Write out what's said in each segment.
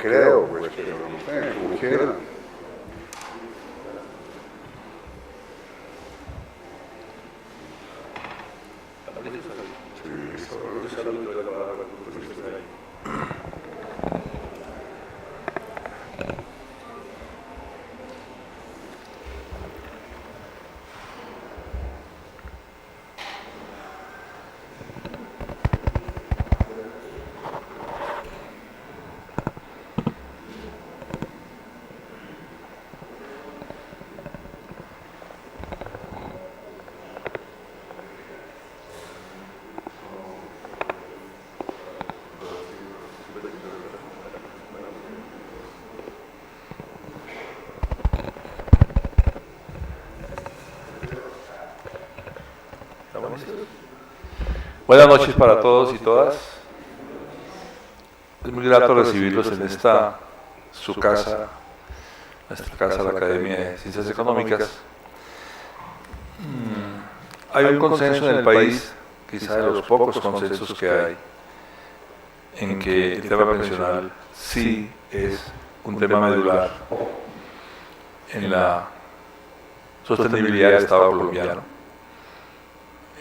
Creo, pues, pero no sé, como quieran. Buenas noches para todos y todas. Es muy grato recibirlos en esta, su casa, nuestra casa, la Academia de Ciencias Económicas. Hay un consenso en el país, quizá de los pocos consensos que hay, en que el tema pensional sí es un tema medular en la sostenibilidad del Estado colombiano,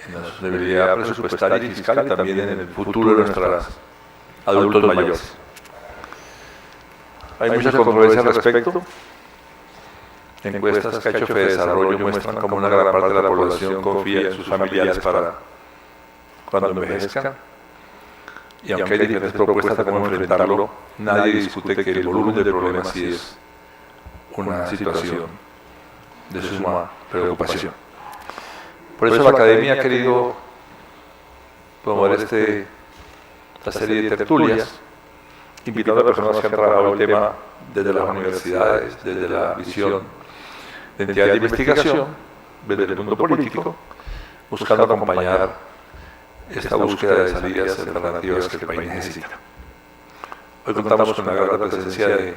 en la sostenibilidad presupuestaria y fiscal y también en el futuro de nuestros adultos mayores. Hay mucha controversia al respecto. Encuestas que ha hecho Fedesarrollo muestran como una gran parte de la población confía en sus familiares para cuando envejezcan. Y aunque hay diferentes propuestas de cómo enfrentarlo, nadie discute que el volumen del problema sí es una situación de suma preocupación. Por eso la Academia ha querido promover esta serie de tertulias, invitando a personas que han trabajado el tema desde las universidades, desde la visión de entidades de investigación, desde el mundo político, buscando acompañar esta búsqueda de salidas alternativas que el país necesita. Hoy contamos con la gran presencia del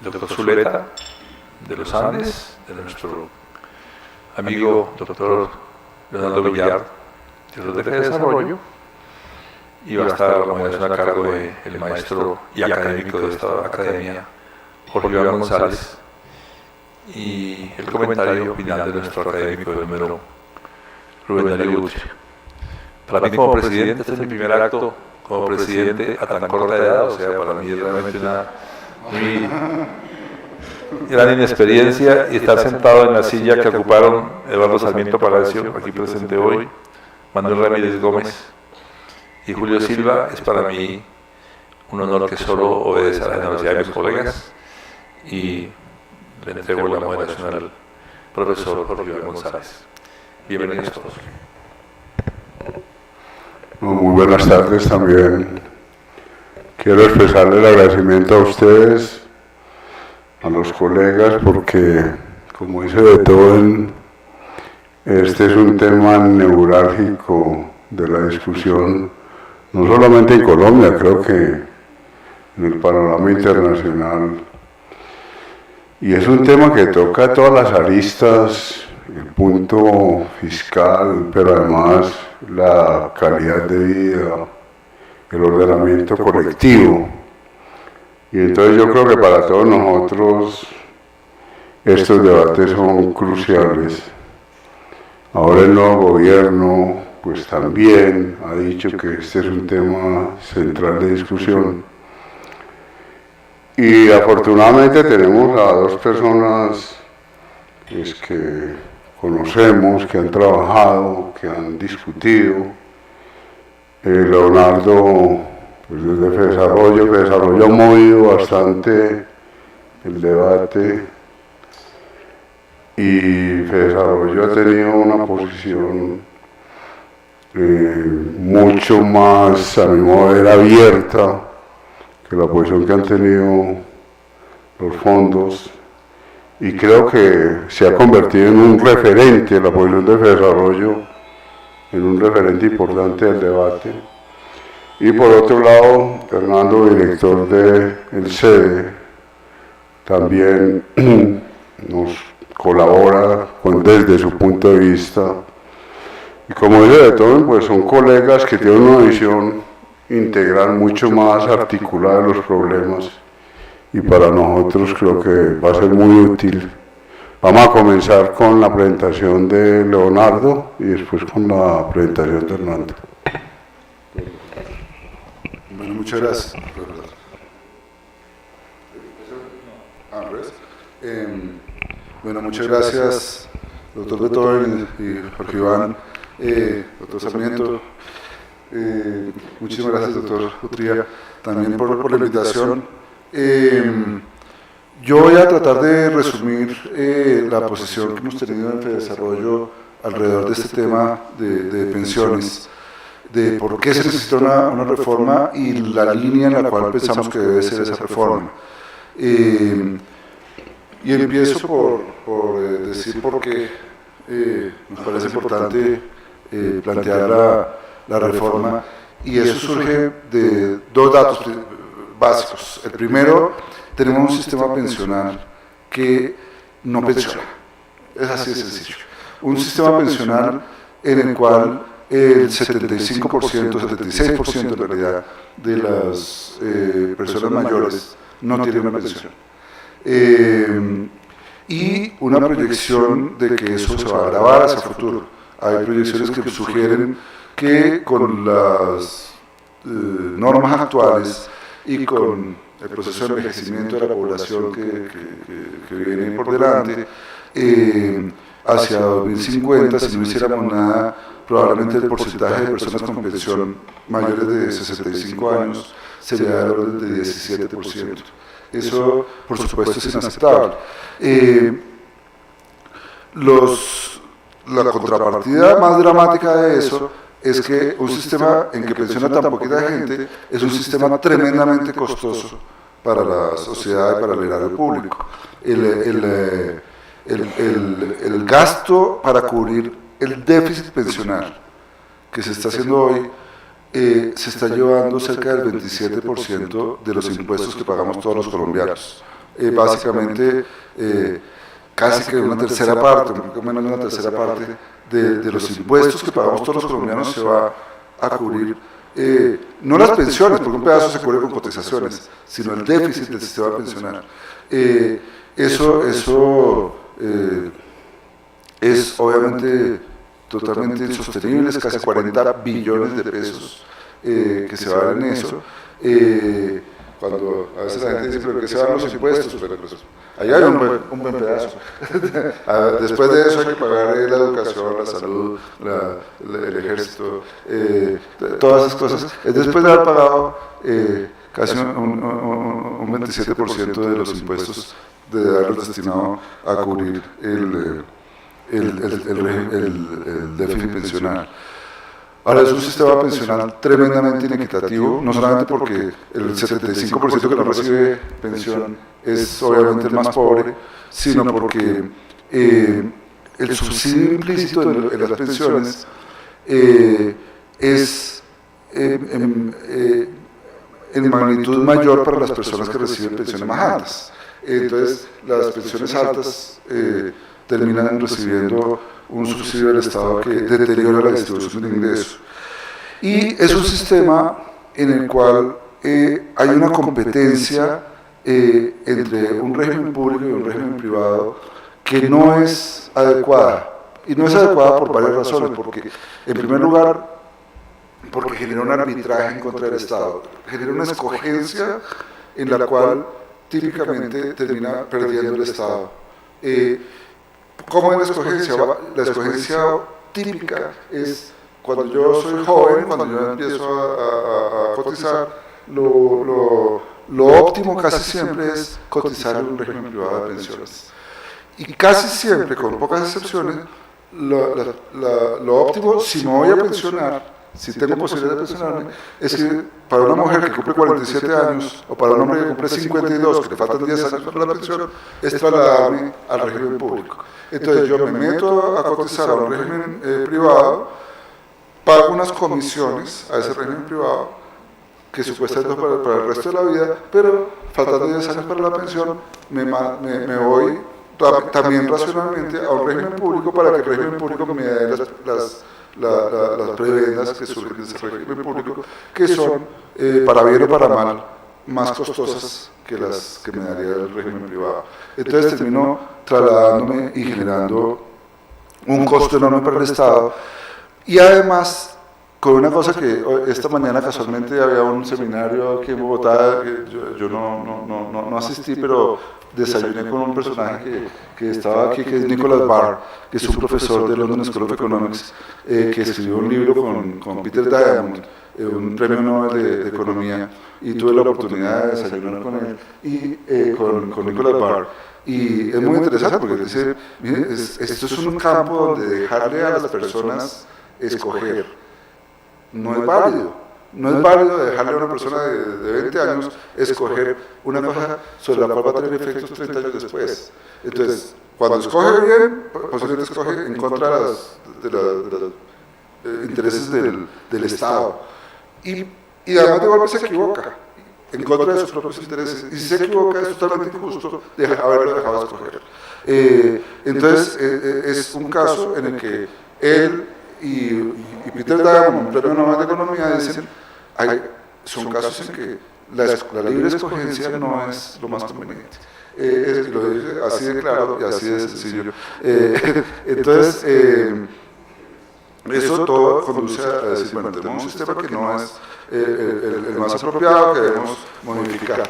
doctor Zuleta, de los Andes, de nuestro amigo doctor Leonardo Villar, de Desarrollo, y va a estar la moderación a cargo del maestro y académico de esta academia, Jorge Iván González, y el comentario final de nuestro académico de número, Rubén Darío Uche. Para mí como presidente, este es mi primer acto como presidente a tan corta edad, o sea, para mí es realmente una muy gran inexperiencia, y estar sentado en la silla que ocuparon Eduardo Sarmiento Palacio, aquí presente hoy, Manuel Ramírez Gómez y Julio Silva, es para mí un honor que solo obedece a la generosidad de mis colegas, y le entrego la moderación al profesor Jorge Iván González. Bienvenidos todos. Muy buenas tardes también. Quiero expresarle el agradecimiento a ustedes, a los colegas, porque, como dice Beethoven, este es un tema neurálgico de la discusión, no solamente en Colombia, creo que en el panorama internacional. Y es un tema que toca todas las aristas, el punto fiscal, pero además la calidad de vida, el ordenamiento colectivo. Y entonces yo creo que para todos nosotros estos debates son cruciales. Ahora el nuevo gobierno pues también ha dicho que este es un tema central de discusión. Y afortunadamente tenemos a dos personas pues, que conocemos, que han trabajado, que han discutido. Leonardo, pues desde Fedesarrollo ha movido bastante el debate, y Fedesarrollo ha tenido una posición mucho más, a mi modo de ver, abierta que la posición que han tenido los fondos, y creo que se ha convertido en un referente la posición de Fedesarrollo en un referente importante del debate. Y por otro lado, Fernando, director del CEDE, también nos colabora desde su punto de vista. Y como dice Beethoven, pues son colegas que tienen una visión integral mucho más articulada de los problemas, y para nosotros creo que va a ser muy útil. Vamos a comenzar con la presentación de Leonardo y después con la presentación de Hernando. Bueno, muchas gracias. Bueno, muchas gracias, doctor Beethoven y Jorge Iván, doctor Sarmiento. Muchísimas gracias, doctor Utría, también por la invitación. Yo voy a tratar de resumir la posición que hemos tenido en Fedesarrollo alrededor de este tema de pensiones, de por qué se necesita una reforma y la línea en la cual pensamos que debe ser esa reforma. Y empiezo por decir por qué nos parece importante plantear la reforma, y eso surge de dos datos básicos. El primero, tenemos un sistema pensional que no pensiona, es así de sencillo. Un sistema pensional en el cual el 75%, 76% en realidad de las personas mayores no tienen una pensión. Y una proyección de que eso se va a agravar hacia el futuro. Hay proyecciones que sugieren que con las normas actuales y con el proceso de envejecimiento de la población que viene por delante, hacia 2050, si no hiciéramos nada, probablemente el porcentaje de personas con pensión mayores de 65 años sería del orden de 17%. Eso, por supuesto, es inaceptable. La contrapartida más dramática de eso es que un sistema en que pensiona tan poquita gente es un sistema tremendamente costoso para la sociedad y para el erario público. El gasto para cubrir el déficit pensional que se está haciendo hoy se está llevando cerca del 27% de los impuestos que pagamos todos los colombianos. Básicamente, casi que una tercera parte, un poco menos de una tercera parte de los impuestos que pagamos todos los colombianos se va a cubrir, no las pensiones, porque un pedazo se cubre con cotizaciones, sino el déficit del sistema pensional. Eso es obviamente totalmente insostenible, es casi 40 billones de pesos que se van en eso. Cuando a veces la gente dice, pero que se van los impuestos, pero pues, ahí hay un buen pedazo. Después de eso hay que pagar la educación, la salud, el ejército, todas esas cosas. Después de haber pagado casi un 27% de los impuestos, de haberlos destinado a cubrir el déficit pensional. Ahora, es un sistema pensional tremendamente inequitativo, no solamente porque el 75% que no recibe pensión es obviamente el más pobre, sino porque el subsidio implícito en las pensiones es en magnitud mayor para las personas que reciben pensiones más altas. Entonces, las pensiones altas terminan recibiendo un subsidio del Estado que deteriora la distribución de ingresos. Y es un sistema en el cual hay una competencia entre un régimen público y un régimen privado que no es adecuada. Y no es adecuada por varias razones, porque en primer lugar, porque genera un arbitraje en contra del Estado, genera una escogencia en la cual típicamente termina perdiendo el Estado. ¿Cómo es la escogencia? La escogencia típica es cuando yo soy joven, cuando yo empiezo a cotizar, lo óptimo casi siempre es cotizar en un régimen privado de pensiones. Y casi siempre, con pocas excepciones, lo óptimo, si me voy a pensionar, si tengo posibilidad de pensionarme, es que para una mujer que cumple 47 años o para un hombre que cumple 52, que le faltan 10 años para la pensión, es trasladarme al régimen público. Entonces yo me meto a cotizar a un régimen privado, pago unas comisiones a ese régimen privado que supuestamente para el resto de la vida, pero faltando 10 años para la pensión, me voy también racionalmente a un régimen público para que el régimen público me dé las prebendas que surgen de ese régimen público, que son, para bien o para mal, más costosas que las que me daría el régimen privado. Entonces termino trasladándome y generando un costo enorme para el Estado, y además con una cosa que esta mañana casualmente había un seminario aquí en Bogotá, que yo no asistí, pero desayuné con un personaje que estaba aquí, que es Nicholas Barr, que es un profesor de London School of Economics, que escribió un libro con Peter Diamond, un premio Nobel de Economía, y tuve la oportunidad de desayunar con él y con Nicholas Barr. Y es muy interesante porque dice, mire, esto es un campo donde dejarle a las personas escoger no es válido. No es válido dejarle a una persona de 20 años escoger una cosa sobre la cual va a tener efectos 30 años después. Entonces, cuando escoge bien, posiblemente escoge en contra de los intereses del Estado. Y además de golpe se equivoca en contra de sus propios intereses. Y si se equivoca es totalmente injusto haberlo dejado escoger. Entonces, es un caso en el que él y Peter Diamond, un premio Nobel de Economía, dicen, son casos en que la libre escogencia no es lo más conveniente. Lo dice así de claro y así de sencillo. Entonces, eso todo conduce a decir, bueno, tenemos un sistema que no es el más apropiado, que debemos modificar.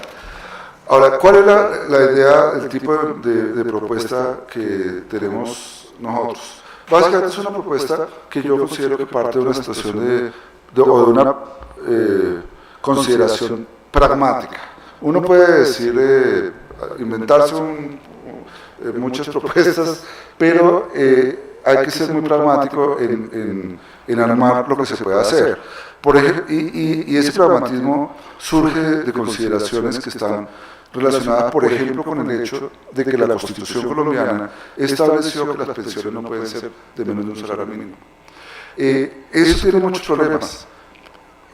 Ahora, ¿cuál es la idea, el tipo de propuesta que tenemos nosotros? Básicamente es una propuesta que yo considero que parte de una situación de una consideración pragmática. Uno puede decir, inventarse muchas propuestas, pero hay que ser muy pragmático en armar lo que se puede hacer. Por ejemplo, y ese pragmatismo surge de consideraciones que están relacionadas, por ejemplo, con el hecho de que la Constitución colombiana estableció que las pensiones no pueden ser de menos de un salario mínimo. Eso tiene muchos problemas,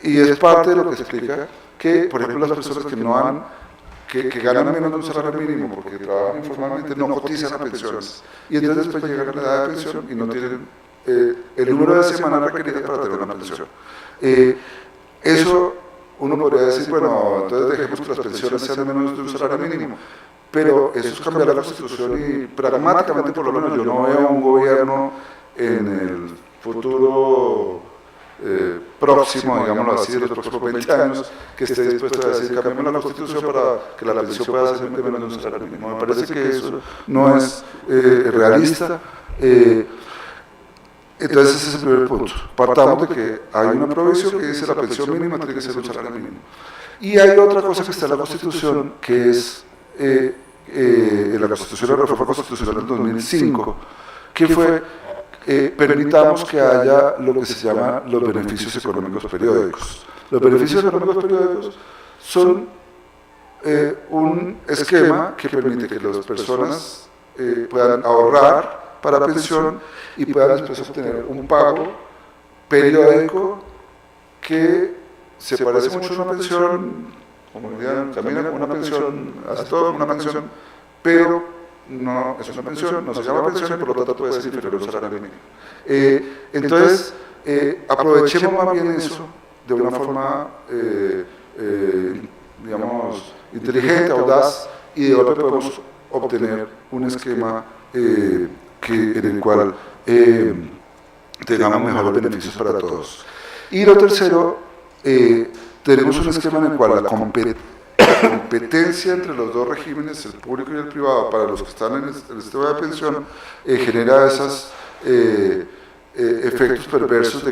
y es parte de lo que explica que, por ejemplo, las personas que ganan menos de un salario mínimo porque trabajan informalmente no cotizan a pensiones, y entonces después llegan a la edad de pensión y no tienen el número de semanas requeridas para tener una pensión. Eso uno podría decir, bueno, entonces dejemos que las pensiones sean de menos de un salario mínimo, pero eso es cambiar la Constitución, y pragmáticamente, por lo menos, yo no veo un gobierno en el futuro próximo, digámoslo así, de los próximos 20 años, que esté dispuesto a decir, cambiemos la Constitución para que la pensión pueda ser de menos de un salario mínimo. Me parece que eso no es realista. Entonces ese es el primer punto. Partamos de que hay una provisión que dice la pensión mínima tiene que ser un salario mínimo. Y hay otra cosa que está en la Constitución, que es en la Constitución, la reforma constitucional del 2005, que fue permitamos que haya lo que se llama los beneficios económicos periódicos. Los beneficios económicos periódicos son un esquema que permite que las personas puedan ahorrar para pensión y puedan después obtener un pago periódico que se parece mucho a una pensión, como dirían, camina como una pensión, hace todo como una pensión, pero no es una pensión, no se llama pensión y por lo tanto puede ser inferior a un salario mínimo. Entonces, aprovechemos más bien eso de una forma, digamos, inteligente, audaz, y de golpe podemos obtener un esquema en el cual tengamos mejores beneficios para todos. Y lo tercero, tenemos un esquema en el cual la competencia entre los dos regímenes, el público y el privado, para los que están en el sistema de pensión, genera esos efectos perversos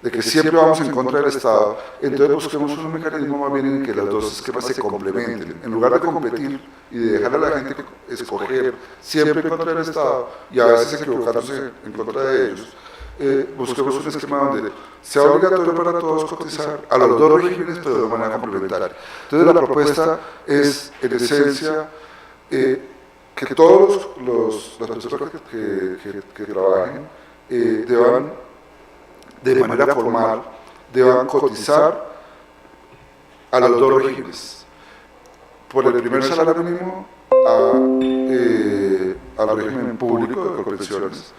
de que siempre vamos en contra del Estado. Entonces busquemos un mecanismo más bien en que los dos esquemas se complementen. En lugar de competir y de dejar a la gente escoger siempre en contra del Estado y a veces equivocándose en contra de ellos, busquemos un esquema donde sea obligatorio para todos cotizar a los dos regímenes, pero de manera complementaria. Entonces la propuesta es, en esencia, que todas las personas que trabajen deban de manera formal, deban cotizar a los dos regímenes, por el primer salario mínimo al régimen público de Colpensiones,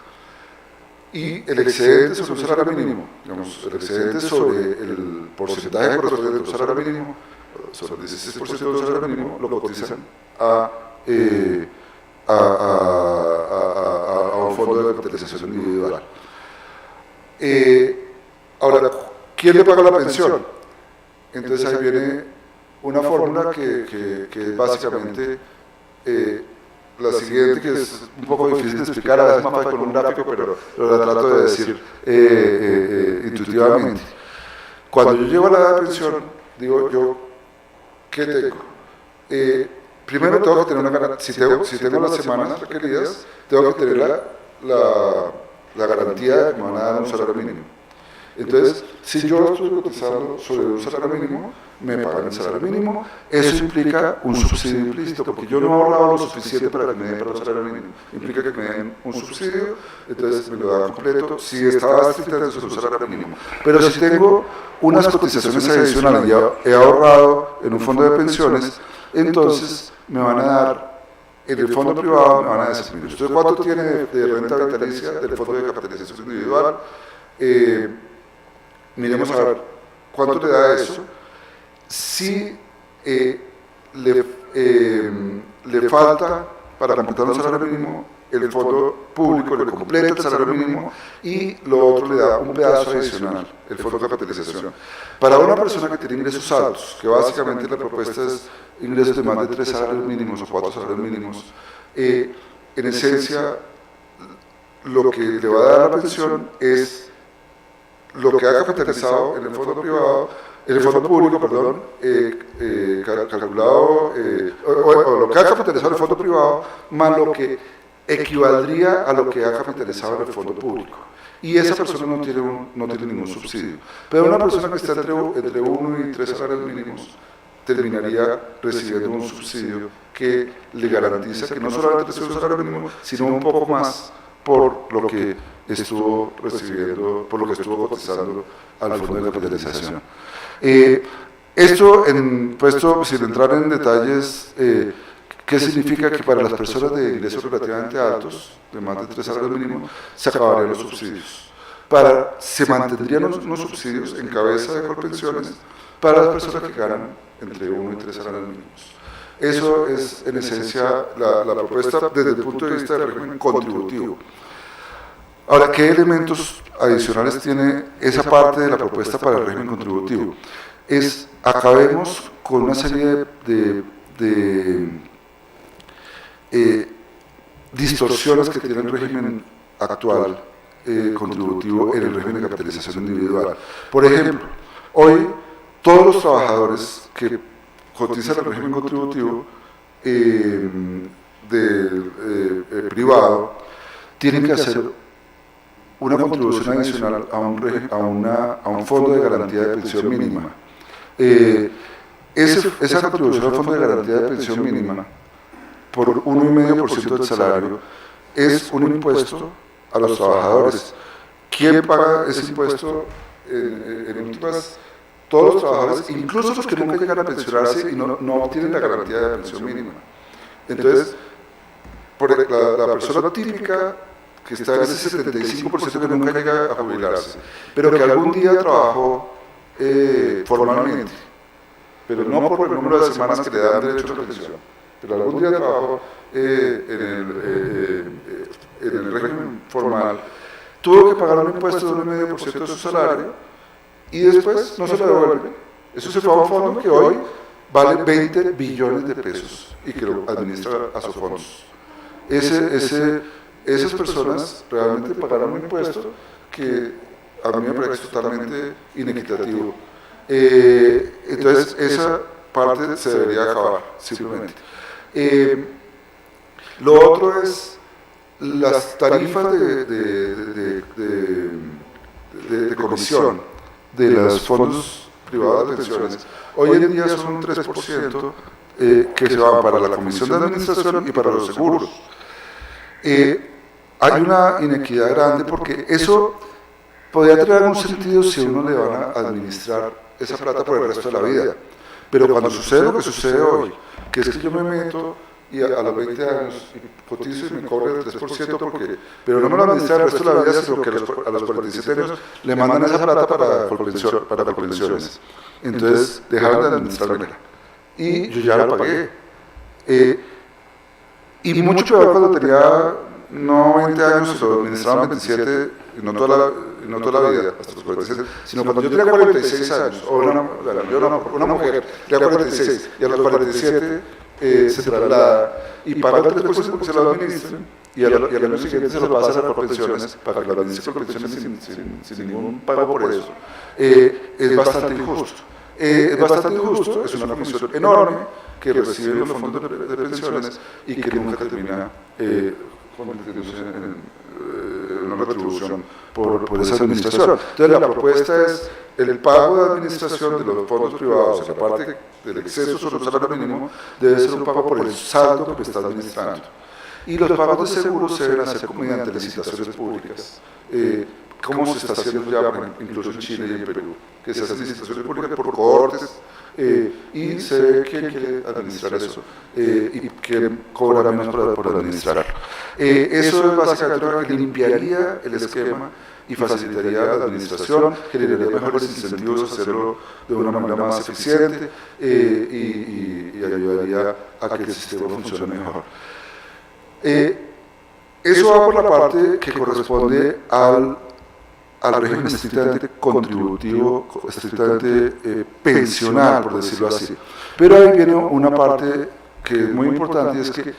y el excedente sobre un salario mínimo, digamos, el excedente sobre el porcentaje correspondiente del salario mínimo, sobre el 16% del salario mínimo, lo cotizan a un fondo de capitalización individual. Ahora, ¿quién le paga la pensión? Entonces ahí viene una fórmula que es básicamente la siguiente, que es un poco difícil de explicar, a veces más fácil con un gráfico, pero la trato de decir intuitivamente. Cuando yo llego a la edad de pensión, digo yo, ¿qué tengo? Primero tengo que tener una garantía, si tengo las semanas requeridas, tengo que tener la garantía de que me van a dar un salario mínimo. Entonces, si yo estoy cotizando sobre un salario mínimo, me pagan el salario mínimo, eso implica un subsidio implícito, porque yo no he ahorrado lo suficiente para que me den para el salario mínimo, implica que me den un subsidio, entonces me lo dan completo, si estaba estrictamente sobre un salario mínimo. Pero si tengo unas cotizaciones adicionales y he ahorrado en un fondo de pensiones, entonces me van a dar, en el fondo privado me van a disminuir. Entonces, ¿cuánto tiene de renta vitalicia del fondo de capitalización individual? Miremos a ver cuánto le da eso. Si le falta para completar un salario mínimo, el fondo público le completa el salario mínimo y lo otro le da un pedazo adicional, el fondo de capitalización. Para una persona que tiene ingresos altos, que básicamente la propuesta es ingresos de más de 3 salarios mínimos o 4 salarios mínimos, en esencia lo que le va a dar la pensión es lo que ha capitalizado en el fondo privado, en el fondo público, perdón, calculado, o lo que ha capitalizado en el fondo privado, más lo que equivaldría a lo que ha capitalizado en el fondo público. Y esa persona no tiene ningún subsidio. Pero una persona que está entre 1 y 3 salarios mínimos terminaría recibiendo un subsidio que le garantiza que no solamente recibe un salario mínimo, sino un poco más por lo que estuvo recibiendo, por lo que estuvo cotizando al fondo de capitalización. Esto, puesto sin entrar en detalles, ¿qué significa? Que para las personas de ingresos relativamente altos, de más de 3 salarios mínimos, se acabarían los subsidios. Se mantendrían unos subsidios en cabeza de Colpensiones para las personas que ganan entre 1 y 3 salarios mínimos. Eso es, en esencia, la propuesta desde el punto de vista del régimen contributivo. Ahora, ¿qué elementos adicionales tiene esa parte de la propuesta para el régimen contributivo? Acabemos con una serie de distorsiones que tiene el régimen actual contributivo en el régimen de capitalización individual. Por ejemplo, hoy todos los trabajadores que cotizan el régimen contributivo privado tienen que hacer una contribución adicional a un fondo de garantía de pensión mínima. Esa contribución al fondo de garantía de pensión mínima, por 1,5% del salario, es un impuesto a los trabajadores. ¿Quién paga ese impuesto? En últimas, todos los trabajadores, incluso los que nunca llegan a pensionarse y no obtienen la garantía de pensión mínima. Entonces, la persona típica que está en ese 75% que nunca llega a jubilarse, pero que algún día trabajó formalmente, pero no por el número de semanas que le dan derecho a la pensión, pero algún día trabajó en el régimen formal, tuvo que pagar un impuesto de 1,5% de su salario y después no se lo devuelve. Eso se fue a un fondo que hoy vale 20 billones de pesos y que lo administra a sus fondos. Esas personas realmente pagaron un impuesto que a mí me parece totalmente inequitativo. Entonces, esa parte se debería acabar, simplemente. Lo otro es las tarifas de comisión de los fondos privados de pensiones. Hoy en día son un 3% que se van para la comisión de administración y para los seguros. Hay una inequidad grande porque eso podría tener algún sentido si uno le van a administrar esa plata por el resto de la vida. Pero cuando sucede lo que sucede hoy, que es que yo me meto y a los 20 años cotizo y me cobro el 3%, pero no me lo administran el resto de la vida, sino que a los 47 años le mandan esa plata para pensiones. Entonces dejaron de administrármela. Y yo ya lo pagué. Y mucho peor cuando tenía no 20 años, se lo administraban 27, y no toda la vida, hasta los 47, sino cuando yo tenía 46 años, o una mujer tenía 46, y a los 47 se traslada y paga el 3% porque se lo administran, y al año siguiente se lo pasa por pensiones, para que lo administren por pensiones sin ningún pago por eso, es bastante injusto. Es bastante injusto, es una comisión enorme que reciben los fondos de pensiones y que nunca termina convirtiéndose en una retribución por esa administración. Entonces la propuesta es el pago de administración de los fondos privados, aparte del exceso sobre el salario mínimo, debe ser un pago por el saldo que está administrando. Y los pagos de seguros se deben hacer mediante licitaciones públicas, como se está haciendo ya, incluso en Chile y en Perú, que se hacen licitaciones públicas por cohortes, y se ve quién quiere administrar eso, y quién cobrará menos por administrar. Eso es básicamente algo que limpiaría el esquema y facilitaría la administración, generaría mejores incentivos a hacerlo de una manera más eficiente, y ayudaría a que el sistema funcione mejor. Eso va por la parte que corresponde al régimen estrictamente contributivo, estrictamente pensional, por decirlo así. Pero ahí viene una parte que es muy importante, y es que,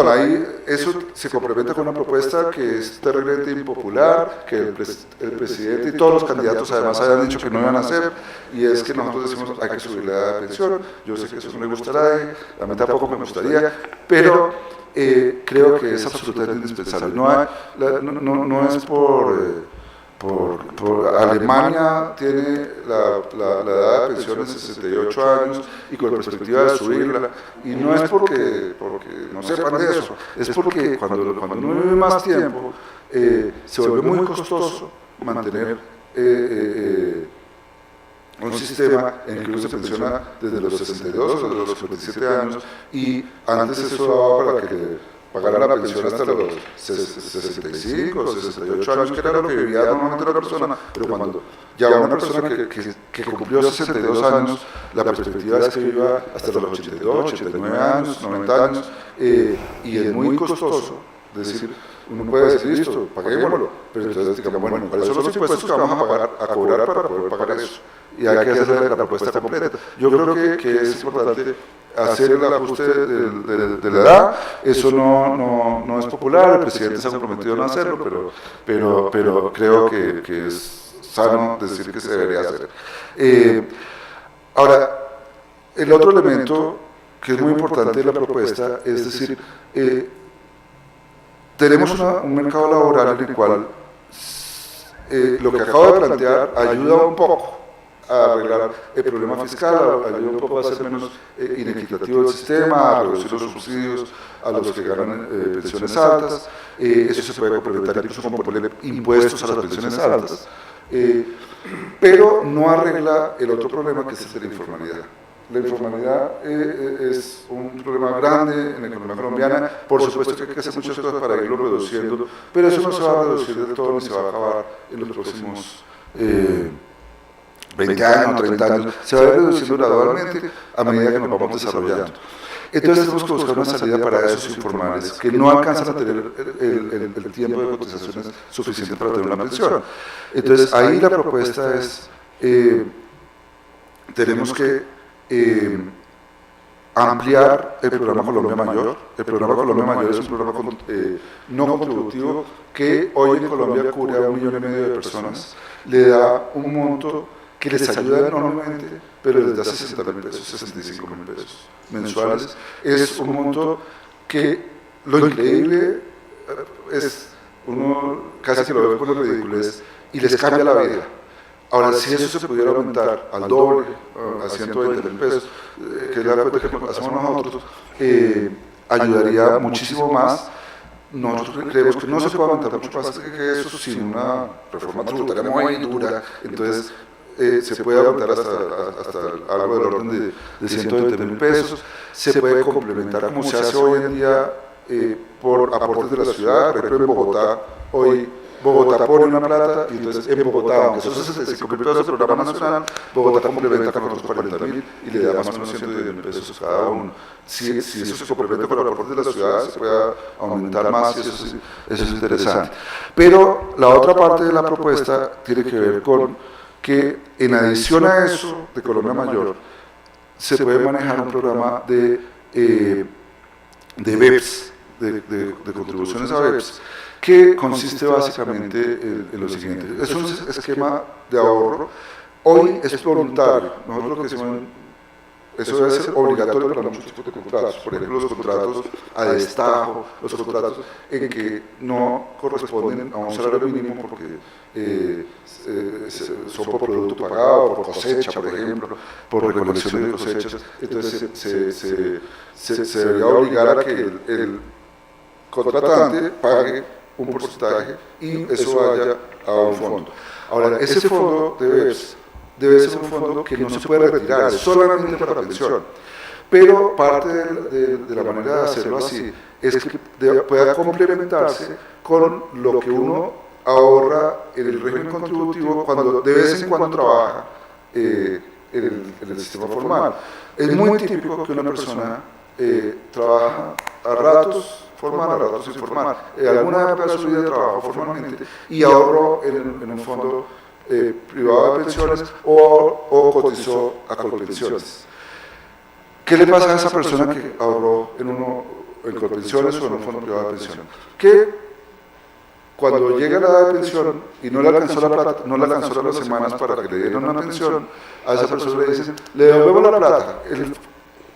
ahí eso se complementa con una propuesta que es terriblemente impopular, que el presidente y todos los candidatos además hayan dicho que no iban a hacer, y es que nosotros decimos hay que subir la edad de pensión. Yo sé que eso no me gustará, a mí tampoco me gustaría, pero creo que es absolutamente indispensable. No es por Alemania tiene la edad de pensión de 68 años y con perspectiva de subirla, y no es porque no sepan de eso, es porque cuando uno vive más tiempo se vuelve muy costoso mantener un sistema en el que uno se pensiona desde los 62 o desde los 57 años, y antes eso daba para que pagara la pensión hasta los 65 o 68 años, que era lo que vivía normalmente la persona, pero cuando ya una persona que cumplió 62 años, la perspectiva es que viva hasta los 82, 89 años, 90 años, y es muy costoso. Es decir, uno puede decir, listo, paguémoslo, pero entonces digamos, bueno, ¿cuáles son los impuestos que vamos a cobrar para poder pagar eso? Y hay que hacer la propuesta completa. Yo creo que es importante hacer el ajuste de la edad. Eso no es popular, el presidente se ha comprometido a no hacerlo, pero creo que es sano decir que se debería hacer. Ahora, el otro elemento que es muy importante de la propuesta es decir, tenemos un mercado laboral en el cual lo que acabo de plantear ayuda un poco a arreglar el problema fiscal, ayuda un poco a hacer menos inequitativo el sistema, a reducir los subsidios a los que ganan pensiones altas. Eso se puede complementar incluso con ponerle impuestos a las pensiones altas, pero no arregla el otro problema, que es el de la informalidad. La informalidad es un problema grande en la economía colombiana. Por supuesto que hay que hacer muchas cosas para irlo reduciendo, pero eso no se va a reducir del todo ni se va a acabar en los próximos 20 años, 30 años. Se va a ir reduciendo gradualmente a medida que nos vamos desarrollando. Entonces tenemos que buscar una salida para esos informales que no alcanzan a tener el tiempo de cotizaciones suficiente para tener una pensión. Entonces ahí la propuesta es, tenemos que ampliar el programa Colombia Mayor. El programa Colombia Mayor es un programa no contributivo que hoy en Colombia cubre a 1,5 millones de personas, le da un monto que les ayuda enormemente, pero les da 60.000 pesos, 65.000 pesos mensuales. Es un monto que lo increíble es, uno casi que lo ve con ridiculez y les cambia la vida. Ahora, si eso se pudiera aumentar al doble, a 120.000 pesos, que es la cuenta que hacemos nosotros, ayudaría muchísimo más nosotros creemos que no se puede avanzar mucho más que eso sin una reforma tributaria muy dura. Entonces, se puede aumentar hasta algo del orden de 120.000 pesos, se puede complementar como se hace hoy en día por aportes de la ciudad. Por ejemplo, en Bogotá, hoy Bogotá pone una plata y entonces en Bogotá, aunque eso se complementa el programa nacional, Bogotá complementa con otros 40.000 y le da más o menos 110.000 pesos cada uno. Si eso se complementa con los aportes de la ciudad, se puede aumentar más y eso es interesante. Pero la otra parte de la propuesta tiene que ver con que en adición a eso de Colombia Mayor, se puede manejar un programa de BEPS, de contribuciones a BEPS, que consiste básicamente en lo siguiente: es un esquema de ahorro, hoy es voluntario, nosotros lo que decimos, eso debe ser obligatorio para muchos tipos de contratos, por ejemplo los contratos a destajo, los contratos en que no corresponden a un salario mínimo porque son por producto pagado, por cosecha, por ejemplo, por recolección de cosechas. Entonces se debería obligar a que el contratante pague un porcentaje y eso vaya a un fondo. Ahora, ese fondo debe ser un fondo que no se puede retirar, es solamente para pensión. Pero parte de la manera de hacerlo así es que pueda complementarse con lo que uno ahorra en el régimen contributivo cuando de vez en cuando trabaja en el sistema formal. Es muy típico que una persona trabaja a ratos formal, a ratos informal. Alguna época de su vida trabajó formalmente y ahorró en un fondo privado de pensiones o cotizó a Colpensiones. ¿Qué le pasa a esa persona que ahorró en Colpensiones o en un fondo privado de pensión? Que cuando llega la edad de pensión y no le alcanzó la plata, no le alcanzó las semanas para que le dieran una pensión, a esa persona le dicen, le devuelvo la plata.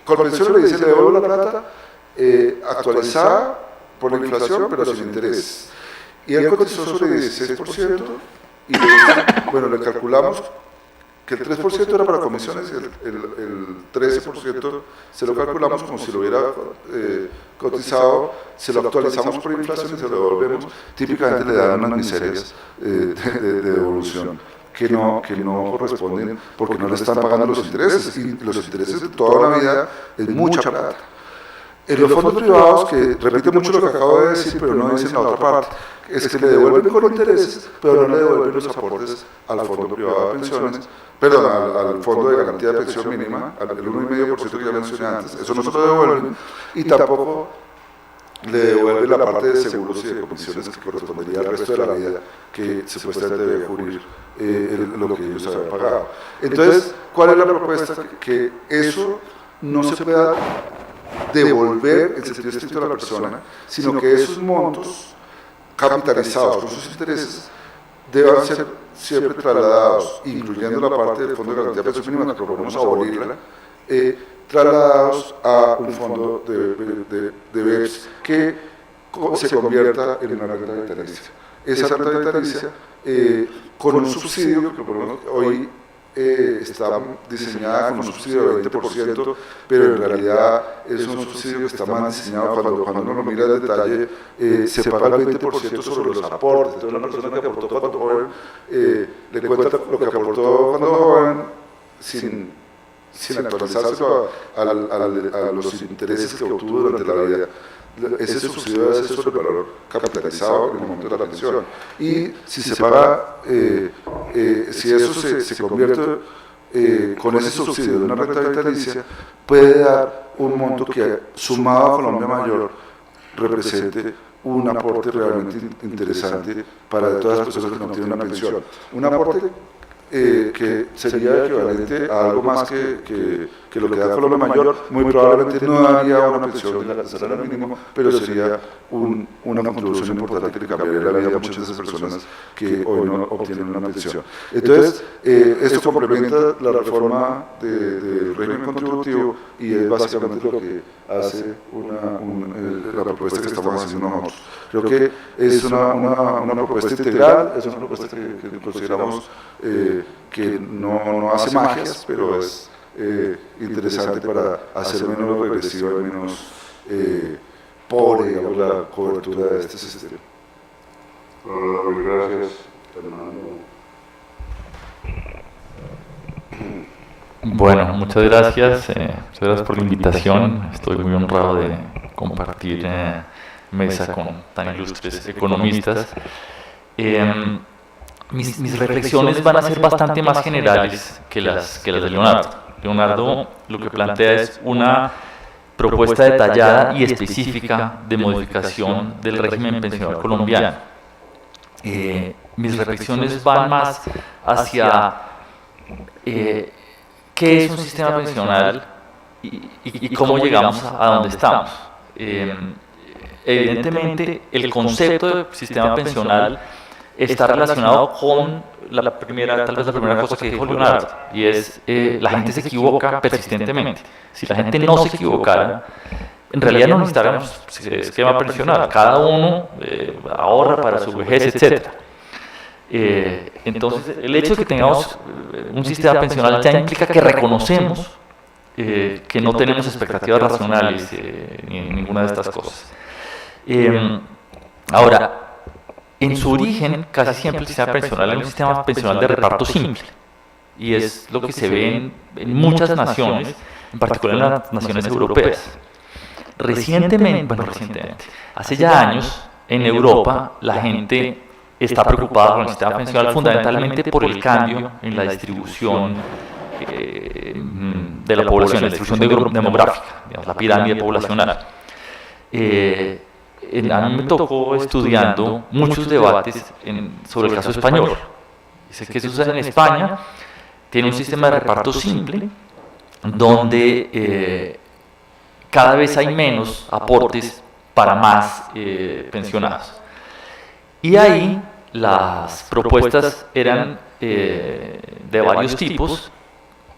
Colpensiones le dice, le devuelvo la plata actualizada por la inflación, pero sin interés. Y él cotizó sobre 16%, y bueno, le calculamos que el 3% era para comisiones y el 13% se lo calculamos como si lo hubiera cotizado, se lo actualizamos por inflación y se lo devolvemos. Típicamente le dan unas miserias de devolución que no corresponden porque no le están pagando los intereses, y los intereses de toda una vida es mucha plata. En los fondos privados, que repite mucho lo que acabo de decir, pero no dicen la otra parte, es que le devuelven con intereses, pero no le devuelven los aportes al fondo privado de pensiones, perdón, al fondo de garantía de pensión mínima, al 1,5% que ya mencioné antes, eso no se lo devuelven, y tampoco le devuelven la parte de seguros y de comisiones que correspondería al resto de la vida, que supuestamente debe cubrir lo que ellos habían pagado. Entonces, ¿cuál es la propuesta? Que eso no se pueda devolver en sentido estricto a la persona, sino que esos montos capitalizados con sus intereses deban ser siempre trasladados, incluyendo la parte del Fondo de Garantía de Pensión Mínima, que proponemos abolirla, trasladados a un fondo de BEPS que se convierta en una renta vitalicia. Esa renta vitalicia, con un subsidio, que hoy está diseñada con un subsidio de 20%, pero en realidad es un subsidio que está mal diseñado. Cuando uno lo mira en detalle, se paga el 20% sobre los aportes. Entonces, una persona que aportó cuando joven, le cuenta lo que aportó cuando joven, sin actualizarse a los intereses que obtuvo durante la vida. Ese subsidio debe ser sobre el valor capitalizado en el momento de la pensión. Y si se paga, si eso se convierte con ese subsidio de una renta vitalicia, puede dar un monto que, sumado a Colombia Mayor, represente un aporte realmente interesante para todas las personas que no tienen una pensión. Un aporte que sería equivalente a algo más que lo que da Colombia Mayor. Muy probablemente no daría una pensión de salario mínimo, pero sería una contribución importante que cambiaría la vida de muchas de esas personas que hoy no obtienen una pensión. Entonces, esto complementa la reforma del régimen contributivo y es básicamente lo que hace la propuesta que estamos haciendo nosotros. Creo que es una propuesta integral, es una propuesta que consideramos que no hace magias, pero es interesante para hacer menos regresiva y menos pobre, digamos, la cobertura de este sistema. Muy gracias, Fernando. Bueno, muchas gracias por la invitación. Estoy muy honrado de compartir mesa con tan ilustres economistas. Mis reflexiones van a ser bastante más generales que las de Leonardo. Leonardo lo que plantea es una propuesta detallada y específica de modificación del régimen pensional colombiano. Mis reflexiones van más hacia qué es un sistema pensional y cómo llegamos a donde estamos. Evidentemente, el concepto de sistema pensional está relacionado con tal vez la primera cosa que dijo Leonardo, y es la gente se equivoca persistentemente. Si la gente no se equivocara, en realidad no necesitaríamos esquema pensional, cada uno ahorra para su vejez, etc. Entonces, el hecho de que tengamos un sistema pensional ya implica que reconocemos que no tenemos expectativas racionales ni ninguna de estas cosas. Ahora, en su origen, casi siempre el sistema pensional es un sistema pensional de reparto simple, y es lo que se ve en muchas naciones, en particular en las naciones europeas. Recientemente, hace ya años, en Europa, la gente está preocupada con el sistema pensional fundamentalmente por el cambio en la distribución de la población, la distribución demográfica, digamos, la pirámide poblacional. A mí me tocó estudiando muchos debates sobre el caso español. Sé que sucede en España, tiene un sistema de reparto simple, donde cada vez hay menos aportes para más pensionados. Y ahí las propuestas eran de varios tipos,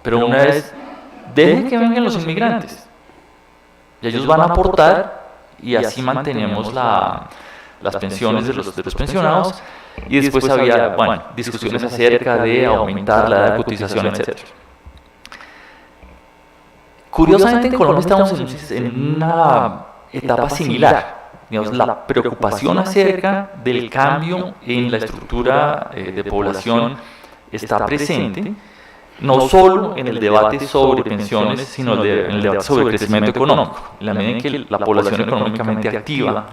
pero una es, dejen que vengan los inmigrantes, y ellos van a aportar, y así mantenemos las pensiones de los pensionados. Y después había discusiones acerca de aumentar la edad de cotización, etc. Curiosamente, en Colombia estamos en una etapa similar. Digamos, la preocupación acerca del cambio en la estructura de población está presente, no solo en el debate sobre pensiones, sino en el debate sobre crecimiento económico. En la medida en que la población económicamente activa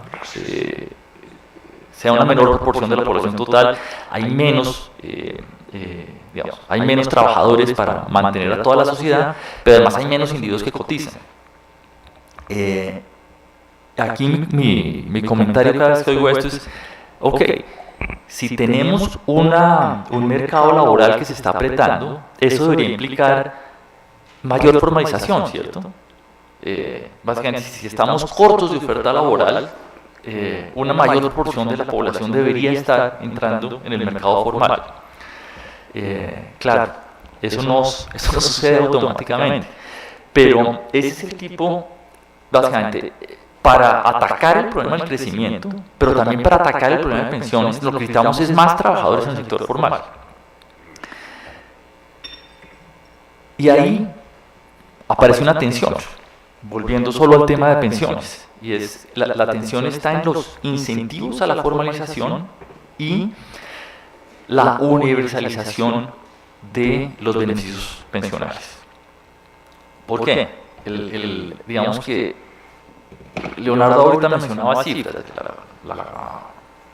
sea una menor proporción de la población total, hay menos trabajadores para mantener a toda la sociedad, pero además hay menos individuos que cotizan. Aquí mi comentario cada vez que oigo esto es, ok, si tenemos un mercado laboral que se está apretando, eso debería implicar mayor formalización, ¿cierto? Básicamente, si estamos cortos de oferta laboral, una mayor proporción de la población debería estar entrando en el mercado formal. Claro, eso no sucede automáticamente, pero ese es el tipo, básicamente, para atacar el problema del crecimiento, pero también para atacar el problema de pensiones, lo que necesitamos es más trabajadores en el sector formal. Y ahí aparece una tensión, volviendo solo al tema de pensiones, y es la tensión está en los incentivos a la formalización y la universalización de los beneficios pensionales. ¿Por qué? Digamos que Leonardo ahorita mencionaba cifras, la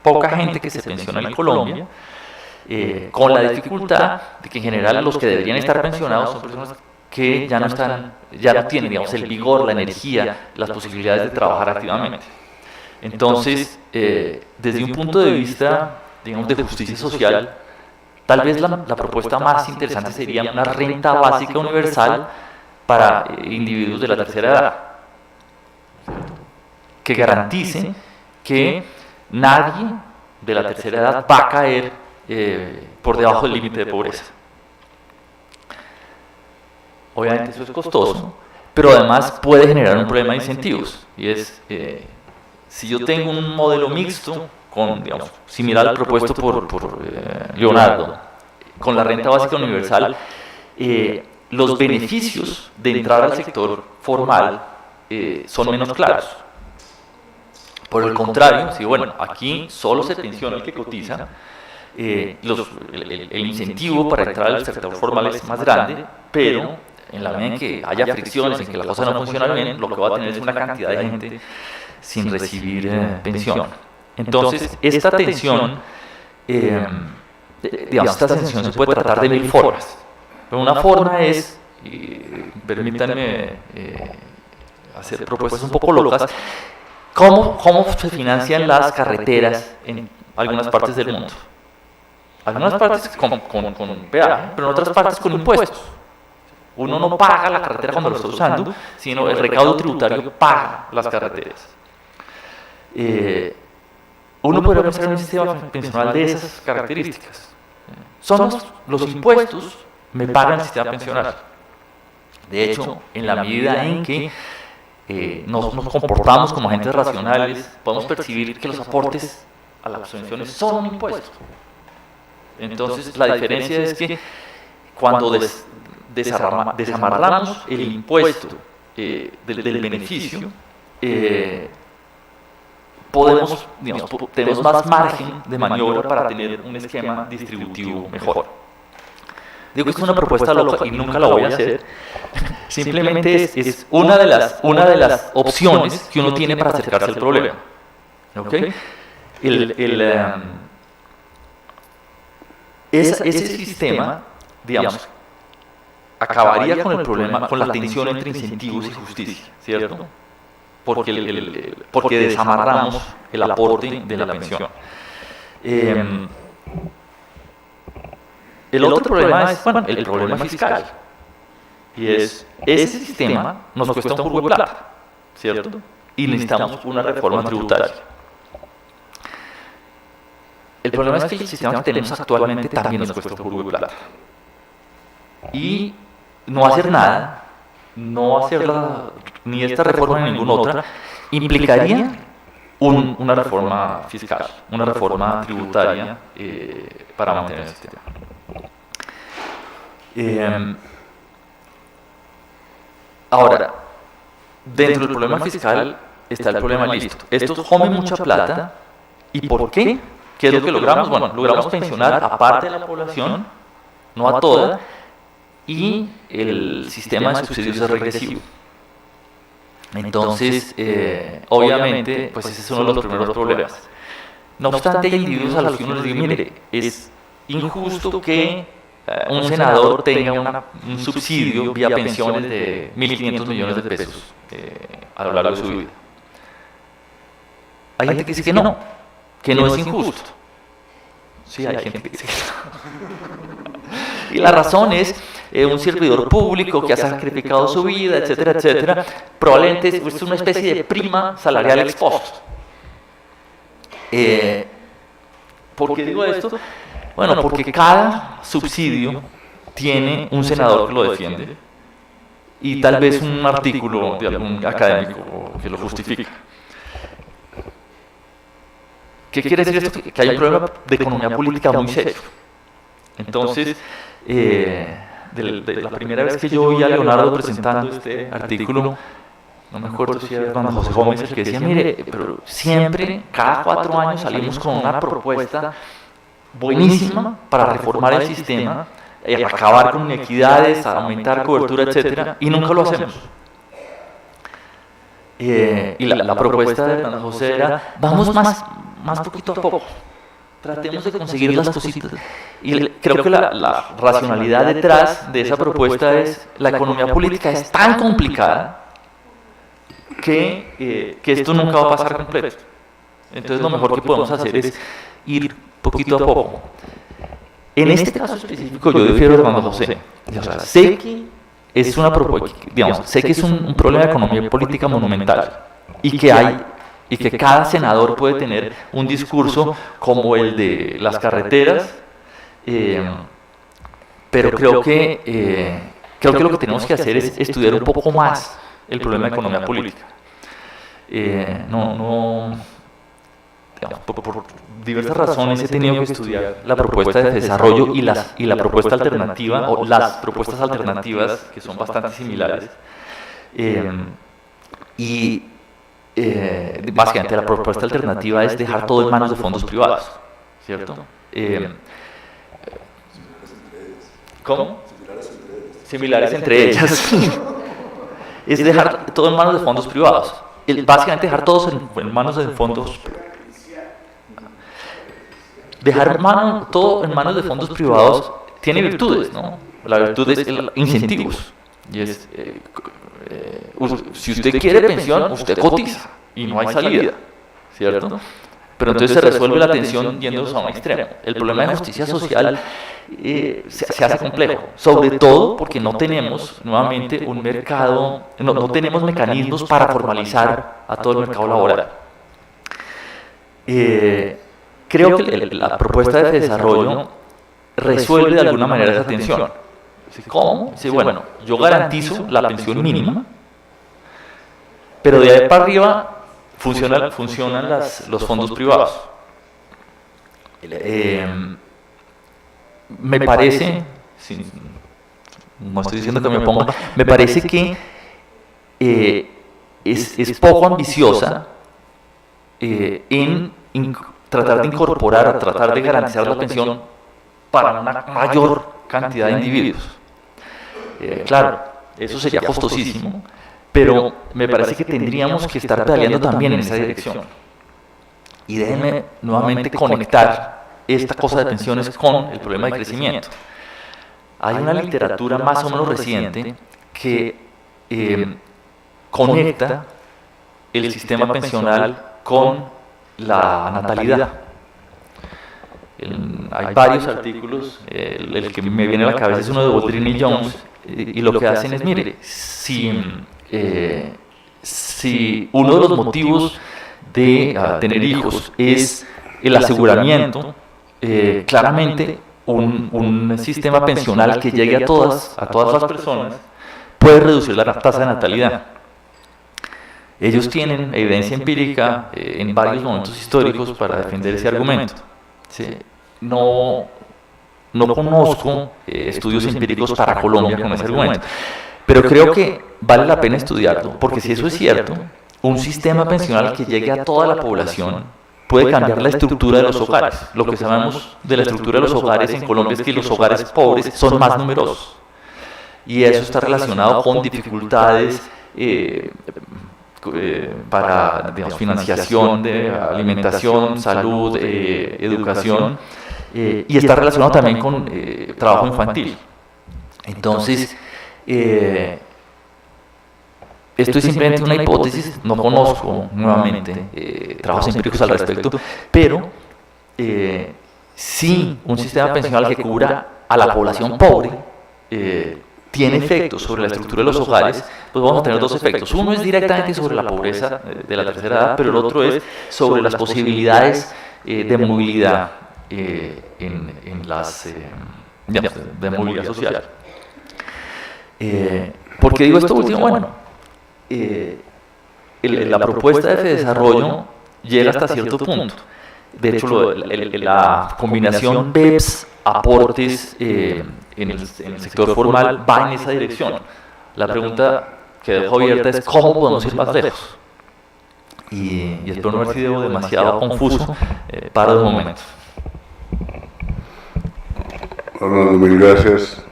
poca gente que se pensiona en Colombia, con la dificultad de que en general los que deberían estar pensionados son personas que ya no tienen, digamos, el vigor, la energía, las posibilidades de trabajar activamente. Entonces, desde un punto de vista, digamos, de justicia social, tal vez la propuesta más interesante sería una renta básica universal para individuos de la tercera edad, que garantice que nadie de la tercera edad va a caer por debajo del límite de pobreza. Obviamente eso es costoso, pero además puede generar un problema de incentivos, y es, si yo tengo un modelo mixto, similar al propuesto por Leonardo, con la renta básica universal, los beneficios de entrar al sector formal son menos claros. Por el contrario, si bueno, aquí solo se pensiona el que cotiza, el incentivo para entrar al sector formal es más grande, pero en la medida en que haya fricciones, en que la cosa no funciona bien, lo que va a tener es una cantidad de gente sin recibir pensión. Entonces, esta tensión, digamos, esta tensión se puede tratar de mil formas. Pero una forma es, permítanme hacer propuestas un poco locas, ¿cómo se financian las carreteras en algunas partes del mundo? Algunas partes con peaje, pero en otras partes con impuestos. Uno no paga la carretera cuando lo está usando, sino el recaudo tributario paga las carreteras. Uno podría pensar en un sistema pensional de esas características. Son los impuestos me pagan el sistema pensional. De hecho, en la medida en que nos comportamos como agentes racionales, podemos percibir que los aportes a las pensiones son un impuesto. Entonces, la diferencia es que cuando desamarramos el impuesto del beneficio, tenemos más margen de maniobra para tener un esquema distributivo mejor. Digo que es una propuesta loca y nunca la voy a hacer. Simplemente es una de las opciones que uno tiene para acercarse al problema. ¿Okay? Ese sistema, digamos, acabaría con el problema, con la tensión entre incentivos y justicia, ¿cierto? Porque desamarramos el aporte de la pensión. El otro problema es, bueno, el problema fiscal. Y es, ese sistema nos cuesta un jugo de plata, ¿cierto? Y necesitamos una reforma tributaria. El problema es que el sistema que tenemos actualmente también nos cuesta un jugo de plata. Y no hacer nada, no hacer ni esta reforma ni ninguna otra, implicaría una reforma fiscal, una reforma tributaria para mantener el sistema. Ahora, dentro del problema fiscal está el problema listo. Estos comen mucha plata. ¿Y por qué? ¿Qué es lo que logramos? Bueno, logramos pensionar a parte de la población, no a toda, y el sistema de subsidios es regresivo. Entonces, obviamente, pues ese es uno de los primeros problemas. No obstante, hay individuos a los que uno les dice, mire, es injusto que un senador tenga un subsidio vía pensiones de 1.500 millones de pesos a lo largo de su vida. Hay gente que dice que no es injusto. Sí, hay gente que dice que no. Y la razón es un servidor público que ha sacrificado su vida, etcétera, etcétera. Probablemente es una especie de prima salarial ex post. ¿Por qué digo esto? Bueno, porque cada subsidio tiene un senador que lo defiende y tal vez un artículo de algún académico que lo justifica. ¿Qué quiere decir esto? Que hay un problema de economía política muy serio. Entonces, de la primera vez que yo oí a Leonardo presentando este artículo, no me acuerdo si era Juan José Gómez el que decía, mire, pero siempre, cada 4 años salimos con una propuesta buenísima para reformar el sistema, acabar con inequidades, aumentar cobertura, etcétera, y nunca lo hacemos. Y la propuesta de Juan José era, vamos más poquito a poco, tratemos de conseguir las cositas. Y creo que la racionalidad detrás de esa propuesta es, la economía política es tan complicada que esto nunca va a pasar completo. Entonces lo mejor que podemos hacer es ir poquito a poco. En este caso específico yo difiero de Juan José. O sea, sé que es una propuesta, digamos, sé que es un problema de economía política monumental y que cada senador puede tener un discurso como el de las carreteras, pero creo que lo que tenemos que hacer es estudiar un poco más el problema de economía política. Digamos, por diversas razones he tenido que estudiar la propuesta de desarrollo y la propuesta alternativa, o las propuestas alternativas, que son bastante similares. Y básicamente la propuesta alternativa es dejar todo en manos de fondos privados, ¿cierto? ¿Cómo? Similares entre ellas. Es dejar todo en manos de fondos privados. Básicamente dejar todos en manos de fondos. Dejar todo en manos de fondos privados tiene virtudes, ¿no? La virtud es incentivos. Y es, si usted quiere pensión, usted cotiza y no hay salida, ¿cierto? Pero entonces se resuelve la tensión yéndose a un extremo. El problema de justicia social se hace complejo, sobre todo porque no tenemos nuevamente un mercado, no tenemos mecanismos para formalizar a todo el mercado laboral. Creo que la propuesta de desarrollo resuelve de alguna manera esa tensión. ¿Cómo? Sí, bueno, yo garantizo la pensión mínima, pero de ahí para arriba funcionan los fondos privados. Me parece, no estoy diciendo que me ponga, me parece que es poco ambiciosa en tratar de incorporar, tratar de garantizar la pensión para una mayor cantidad de individuos. Claro, eso sería costosísimo, pero me parece que tendríamos que estar pedaleando también en esa dirección. Y déjenme nuevamente conectar esta cosa de pensiones con el problema de crecimiento. Hay una literatura más o menos reciente que conecta el sistema pensional con la natalidad. Hay varios artículos, el que me viene a la cabeza es uno de Waldron y Jones, y lo que hacen es, mire, si uno de los motivos de tener hijos es el aseguramiento, claramente un sistema pensional que llegue a todas las personas puede reducir la tasa de natalidad. Ellos tienen evidencia empírica en varios momentos históricos para defender ese argumento. ¿Sí? No conozco estudios empíricos para Colombia con ese argumento, pero creo que vale la pena estudiarlo, porque si eso es cierto, un sistema pensional que llegue a toda la población puede cambiar la estructura de los hogares. Lo que sabemos de la estructura de los hogares en Colombia es que los hogares pobres son más numerosos, y eso está relacionado con dificultades para, digamos, financiación de alimentación, salud, educación, y está relacionado también con trabajo infantil. Entonces, esto es simplemente una hipótesis, no conozco nuevamente trabajos empíricos al respecto, pero si un sistema pensional que cubra a la población pobre tiene efectos sobre la estructura de los hogares, pues vamos a tener dos efectos. Uno es directamente sobre la pobreza de la tercera edad, pero el otro es sobre las posibilidades de movilidad en las de movilidad social. ¿Por qué digo esto último? Bueno, la propuesta de desarrollo llega hasta cierto punto. De hecho, la combinación BEPS, aportes en el sector formal va en esa dirección. La pregunta que dejo abierta es cómo podemos ir más lejos. Y espero no haber sido demasiado confuso para el momento. Bueno, mil gracias.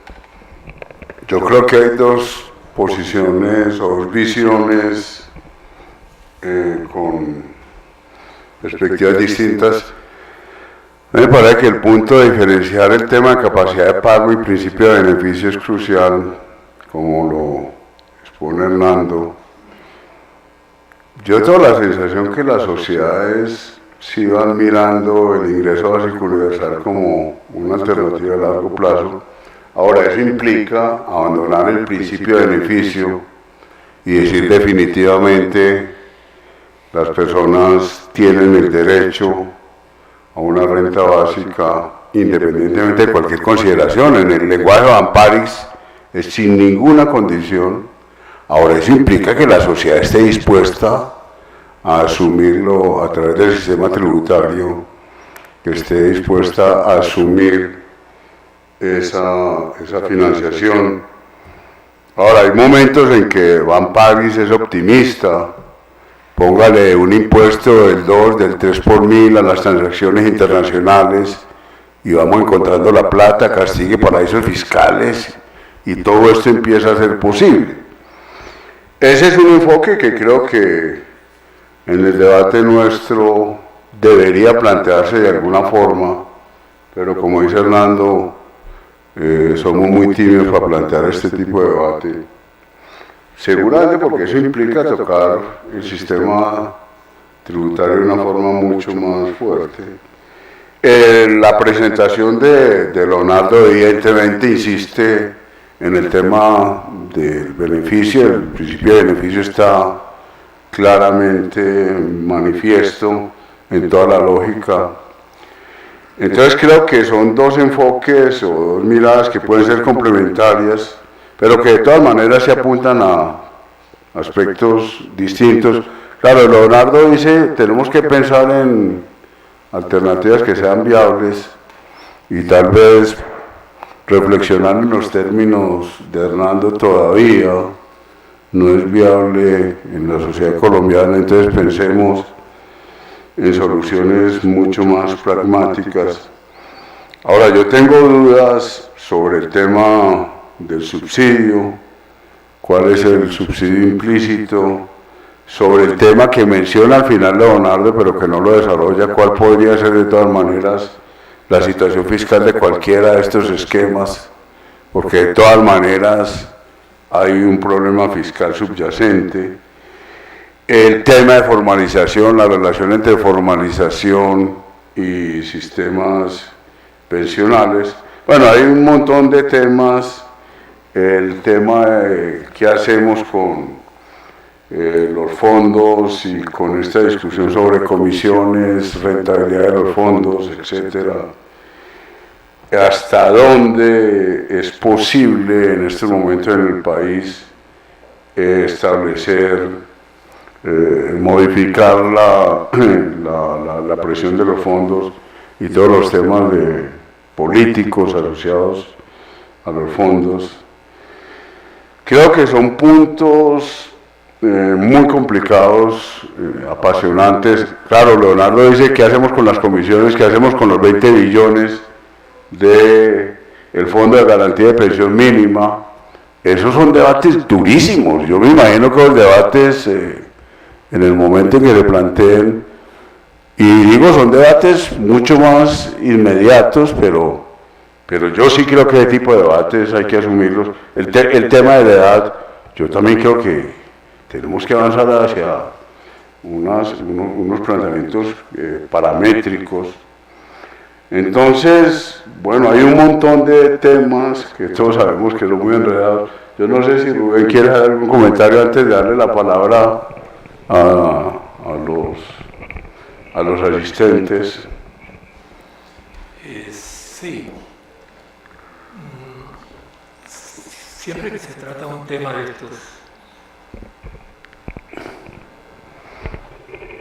Yo creo que hay dos posiciones o dos visiones con perspectivas distintas. Me parece que el punto de diferenciar el tema de capacidad de pago y principio de beneficio es crucial, como lo expone Hernando. Yo tengo la sensación que las sociedades sí van mirando el ingreso básico universal como una alternativa a largo plazo. Ahora, eso implica abandonar el principio de beneficio y decir definitivamente las personas tienen el derecho a una renta básica independientemente de cualquier consideración. En el lenguaje de Van Parijs es sin ninguna condición. Ahora, eso implica que la sociedad esté dispuesta a asumirlo a través del sistema tributario, que esté dispuesta a asumir esa financiación. Ahora, hay momentos en que Van Parijs es optimista póngale un impuesto del 2, del 3 por mil a las transacciones internacionales y vamos encontrando la plata, castigue paraísos fiscales y todo esto empieza a ser posible. Ese es un enfoque que creo que en el debate nuestro debería plantearse de alguna forma, pero como dice Hernando, somos muy tímidos para plantear este tipo de debate. Seguramente porque eso implica tocar el sistema tributario de una forma mucho más fuerte. La presentación de Leonardo evidentemente insiste en el tema del beneficio, el principio de beneficio está claramente manifiesto en toda la lógica. Entonces creo que son dos enfoques o dos miradas que pueden ser complementarias, pero que de todas maneras se apuntan a aspectos distintos. Claro, Leonardo dice, tenemos que pensar en alternativas que sean viables y tal vez reflexionar en los términos de Hernando todavía no es viable en la sociedad colombiana, entonces pensemos en soluciones mucho más pragmáticas. Ahora, yo tengo dudas sobre el tema del subsidio, cuál es el subsidio implícito, sobre el tema que menciona al final Leonardo, pero que no lo desarrolla, cuál podría ser de todas maneras la situación fiscal de cualquiera de estos esquemas, porque de todas maneras hay un problema fiscal subyacente. El tema de formalización, la relación entre formalización y sistemas pensionales. Bueno, hay un montón de temas. El tema de qué hacemos con los fondos y con esta discusión sobre comisiones, rentabilidad de los fondos, etcétera. Hasta dónde es posible en este momento en el país establecer, modificar la presión de los fondos y todos los temas políticos asociados a los fondos. Creo que son puntos muy complicados, apasionantes. Claro, Leonardo dice qué hacemos con las comisiones, qué hacemos con los 20 billones del Fondo de Garantía de Pensión Mínima. Esos son debates durísimos. Yo me imagino que los debates, en el momento en que se planteen, y digo, son debates mucho más inmediatos, pero yo sí creo que ese tipo de debates hay que asumirlos. El tema de la edad, yo también creo que tenemos que avanzar hacia unos planteamientos paramétricos. Entonces, bueno, hay un montón de temas que todos sabemos que son muy enredados. Yo no sé si Rubén quiere hacer algún comentario antes de darle la palabra a los asistentes. Sí. Siempre que se trata de un tema de estos,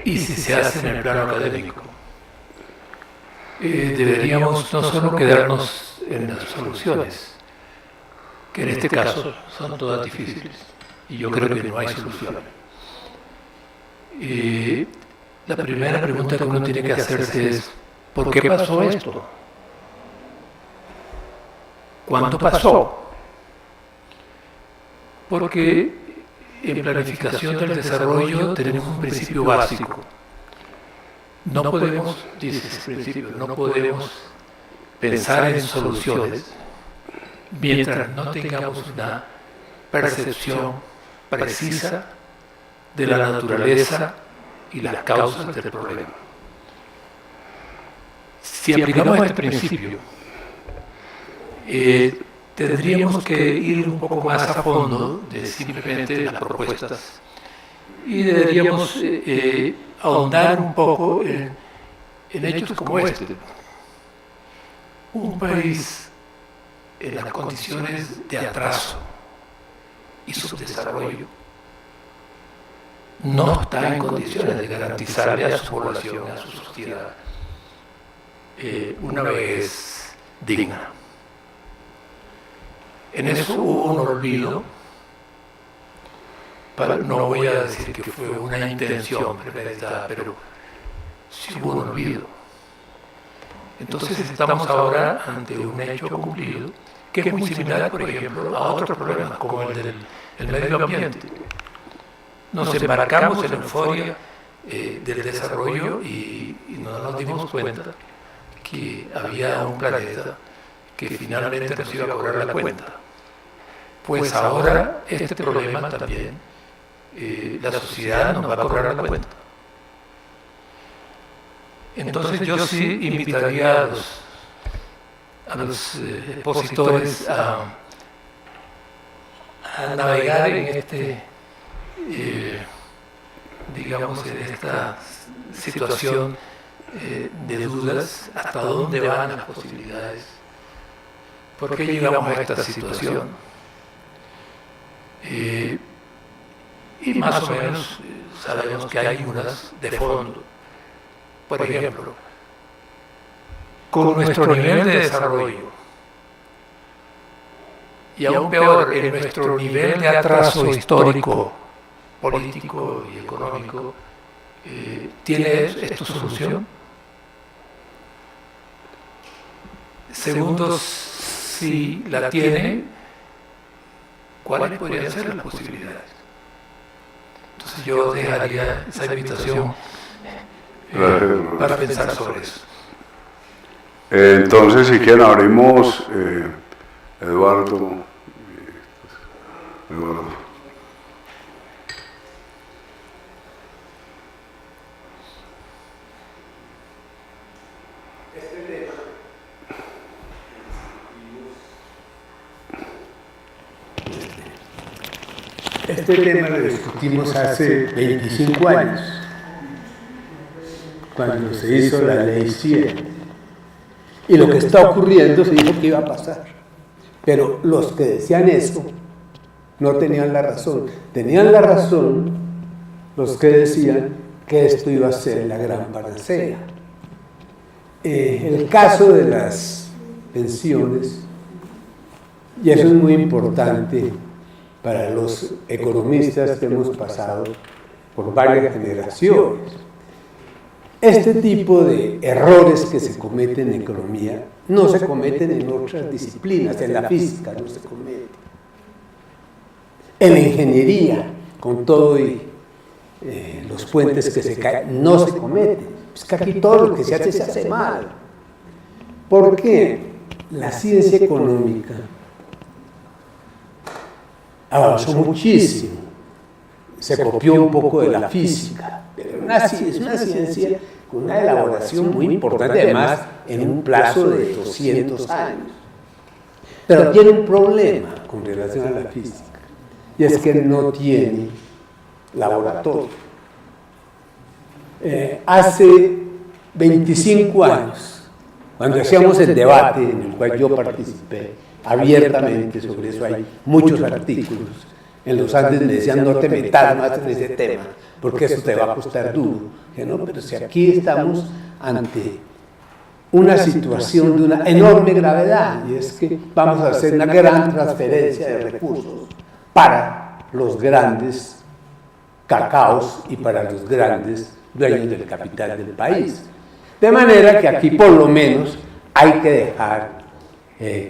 y si se hace en el plano académico, deberíamos no solo quedarnos en las soluciones, que en este caso son todas difíciles, y yo creo que no hay solución. La primera pregunta que uno tiene que hacerse es, ¿por qué pasó esto? ¿Cuánto pasó? Porque en planificación del desarrollo tenemos un principio básico. No podemos, dice ese principio, no podemos pensar en soluciones mientras no tengamos una percepción precisa de la naturaleza y las causas del problema. Si aplicamos este principio, tendríamos que ir un poco más a fondo de simplemente las propuestas y deberíamos ahondar un poco en hechos como este. Un país en las condiciones de atraso y subdesarrollo no está en condiciones de garantizarle a su población, a su sociedad, una vejez digna. En eso hubo un olvido no voy a decir que fue una intención premeditada, pero sí hubo un olvido. Entonces estamos ahora ante un hecho cumplido que es muy similar, por ejemplo, a otros problemas como el del medio ambiente. Nos embarcamos en la euforia del desarrollo y no nos dimos cuenta que había un planeta que finalmente nos iba a cobrar la cuenta. Pues ahora este problema también, la sociedad nos va a cobrar la cuenta. Entonces yo sí invitaría a los expositores a navegar en digamos, en esta situación de dudas, hasta dónde van las posibilidades, por qué llegamos a esta situación. Y más o menos sabemos que hay unas de fondo. Por ejemplo, con nuestro nivel de desarrollo y aún peor, en nuestro nivel de atraso histórico, político y económico, ¿tiene esto solución? Segundo, si la tiene, ¿cuáles podrían ser las posibilidades? Entonces yo dejaría esa invitación para pensar sobre eso. Entonces, si quieren, abrimos Eduardo. Este tema lo discutimos hace 25 años, cuando se hizo la Ley 100. Y lo que está ocurriendo se dijo que iba a pasar. Pero los que decían eso no tenían la razón. Tenían la razón los que decían que esto iba a ser la gran panacea. El caso de las pensiones, y eso es muy importante para los economistas que hemos pasado por varias generaciones. Este tipo de errores que se cometen en economía no se cometen en otras disciplinas, en la física no se cometen. En la ingeniería, con todo y los puentes que se caen, no se cometen. Es que aquí todo lo que se hace mal. Porque la ciencia económica avanzó muchísimo, se copió un poco de la física, pero es una ciencia con una elaboración muy importante, además en un plazo de 200 años. Pero tiene un problema con relación a la física, y es que no tiene laboratorio. Hace 25 años, cuando hacíamos el debate en el cual yo participé abiertamente sobre eso, hay muchos artículos. En los Andes me decían, no te metas más en ese tema, porque eso te va a costar duro. Que no, pero si aquí estamos ante una situación de una enorme gravedad, y es que vamos a hacer una gran transferencia de recursos para los grandes cacaos y para los grandes dueños del capital del país. De manera que aquí por lo menos hay que dejar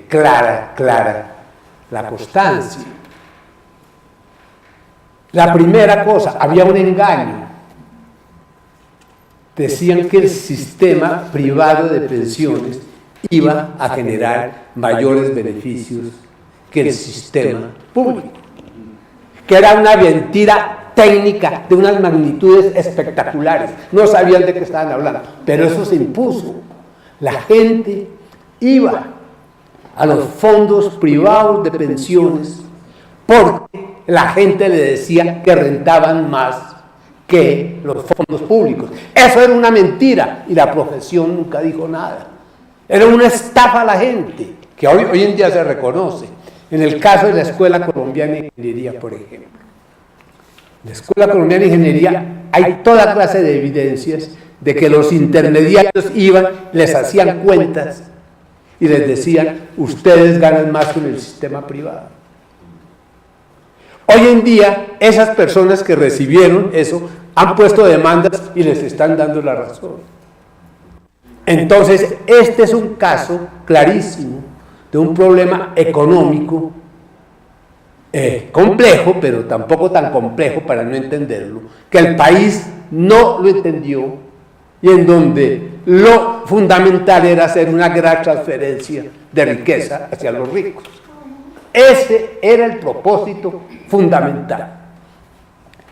clara la constancia. La primera cosa, había un engaño. Decían que el sistema privado de pensiones iba a generar mayores beneficios que el sistema público, que era una mentira técnica de unas magnitudes espectaculares. No sabían de qué estaban hablando, pero eso se impuso. La gente iba a los fondos privados de pensiones porque la gente le decía que rentaban más que los fondos públicos. Eso era una mentira y la profesión nunca dijo nada. Era una estafa a la gente, que hoy en día se reconoce. En el caso de la Escuela Colombiana de Ingeniería, por ejemplo. En la Escuela Colombiana de Ingeniería hay toda clase de evidencias de que los intermediarios iban, les hacían cuentas y les decían, ustedes ganan más con el sistema privado. Hoy en día, esas personas que recibieron eso han puesto demandas y les están dando la razón. Entonces, este es un caso clarísimo de un problema económico complejo, pero tampoco tan complejo para no entenderlo, que el país no lo entendió y en donde lo fundamental era hacer una gran transferencia de riqueza hacia los ricos. Ese era el propósito fundamental.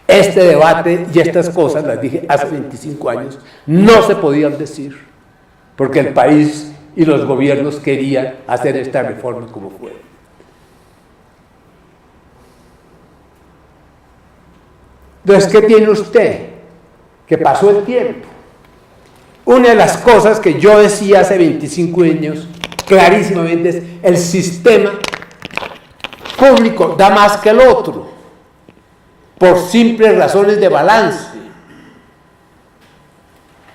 Este debate y estas cosas, las dije hace 25 años, no se podían decir, porque el país y los gobiernos querían hacer esta reforma como fuera. Entonces, ¿qué tiene usted? Que pasó el tiempo. Una de las cosas que yo decía hace 25 años, clarísimamente, es el sistema público da más que el otro, por simples razones de balance,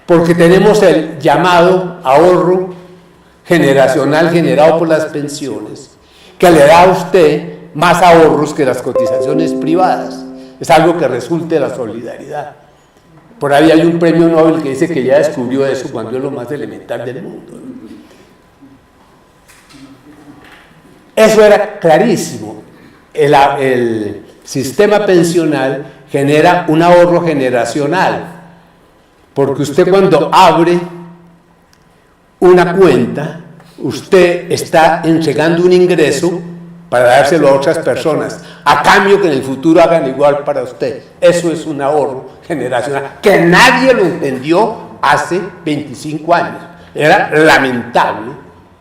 porque tenemos el llamado ahorro generacional generado por las pensiones, que le da a usted más ahorros que las cotizaciones privadas. Es algo que resulte de la solidaridad. Por ahí hay un premio Nobel que dice que ya descubrió eso cuando es lo más elemental del mundo. Eso era clarísimo. El sistema pensional genera un ahorro generacional, porque usted cuando abre una cuenta, usted está entregando un ingreso para dárselo a otras personas, a cambio que en el futuro hagan igual para usted. Eso es un ahorro generacional, que nadie lo entendió hace 25 años. Era lamentable.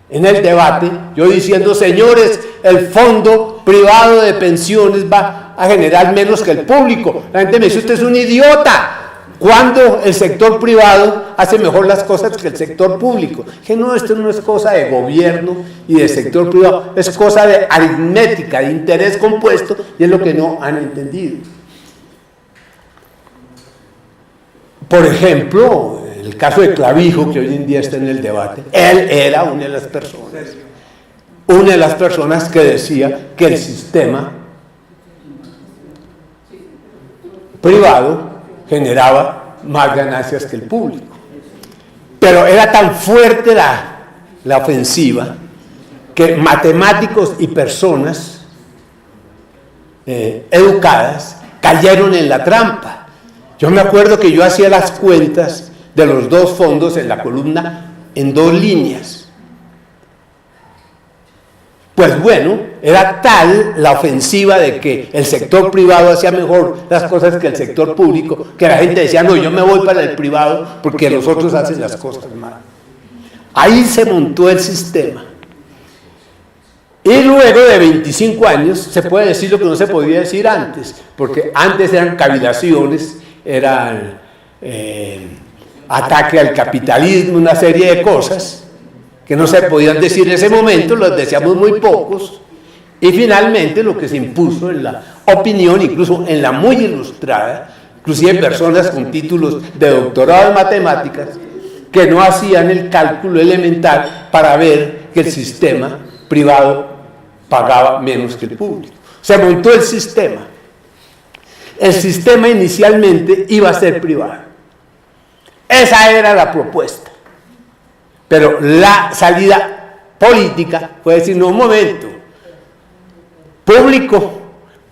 En el debate, yo diciendo, señores, el fondo privado de pensiones va a generar menos que el público. La gente me dice, usted es un idiota. Cuando el sector privado hace mejor las cosas que el sector público. Que no, esto no es cosa de gobierno y de sector privado, es cosa de aritmética, de interés compuesto, y es lo que no han entendido. Por ejemplo, el caso de Clavijo, que hoy en día está en el debate, él era una de las personas que decía que el sistema privado generaba más ganancias que el público. Pero era tan fuerte la ofensiva que matemáticos y personas educadas cayeron en la trampa. Yo me acuerdo que yo hacía las cuentas de los dos fondos en la columna en 2 líneas. Pues bueno, era tal la ofensiva de que el sector privado hacía mejor las cosas que el sector público, que la gente decía, no, yo me voy para el privado porque los otros hacen las cosas mal. Ahí se montó el sistema. Y luego de 25 años se puede decir lo que no se podía decir antes, porque antes eran cavilaciones, eran ataque al capitalismo, una serie de cosas que no se podían decir en ese momento, los decíamos muy pocos, y finalmente lo que se impuso en la opinión, incluso en la muy ilustrada, inclusive personas con títulos de doctorado en matemáticas, que no hacían el cálculo elemental para ver que el sistema privado pagaba menos que el público. Se montó el sistema. El sistema inicialmente iba a ser privado. Esa era la propuesta. Pero la salida política fue decir, no, un momento, público,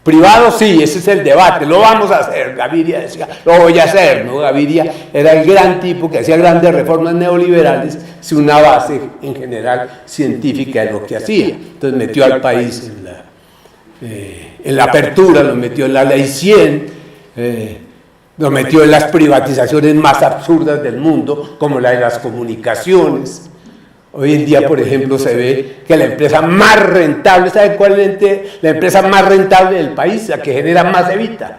privado, sí, ese es el debate, lo vamos a hacer. Gaviria decía, lo voy a hacer, ¿no? Gaviria era el gran tipo que hacía grandes reformas neoliberales sin una base en general científica de lo que hacía. Entonces metió al país en la apertura, lo metió en la ley 100, lo metió en las privatizaciones más absurdas del mundo, como la de las comunicaciones. Hoy en día, por ejemplo, se ve que la empresa más rentable, ¿saben cuál es la empresa más rentable del país? La que genera más evita.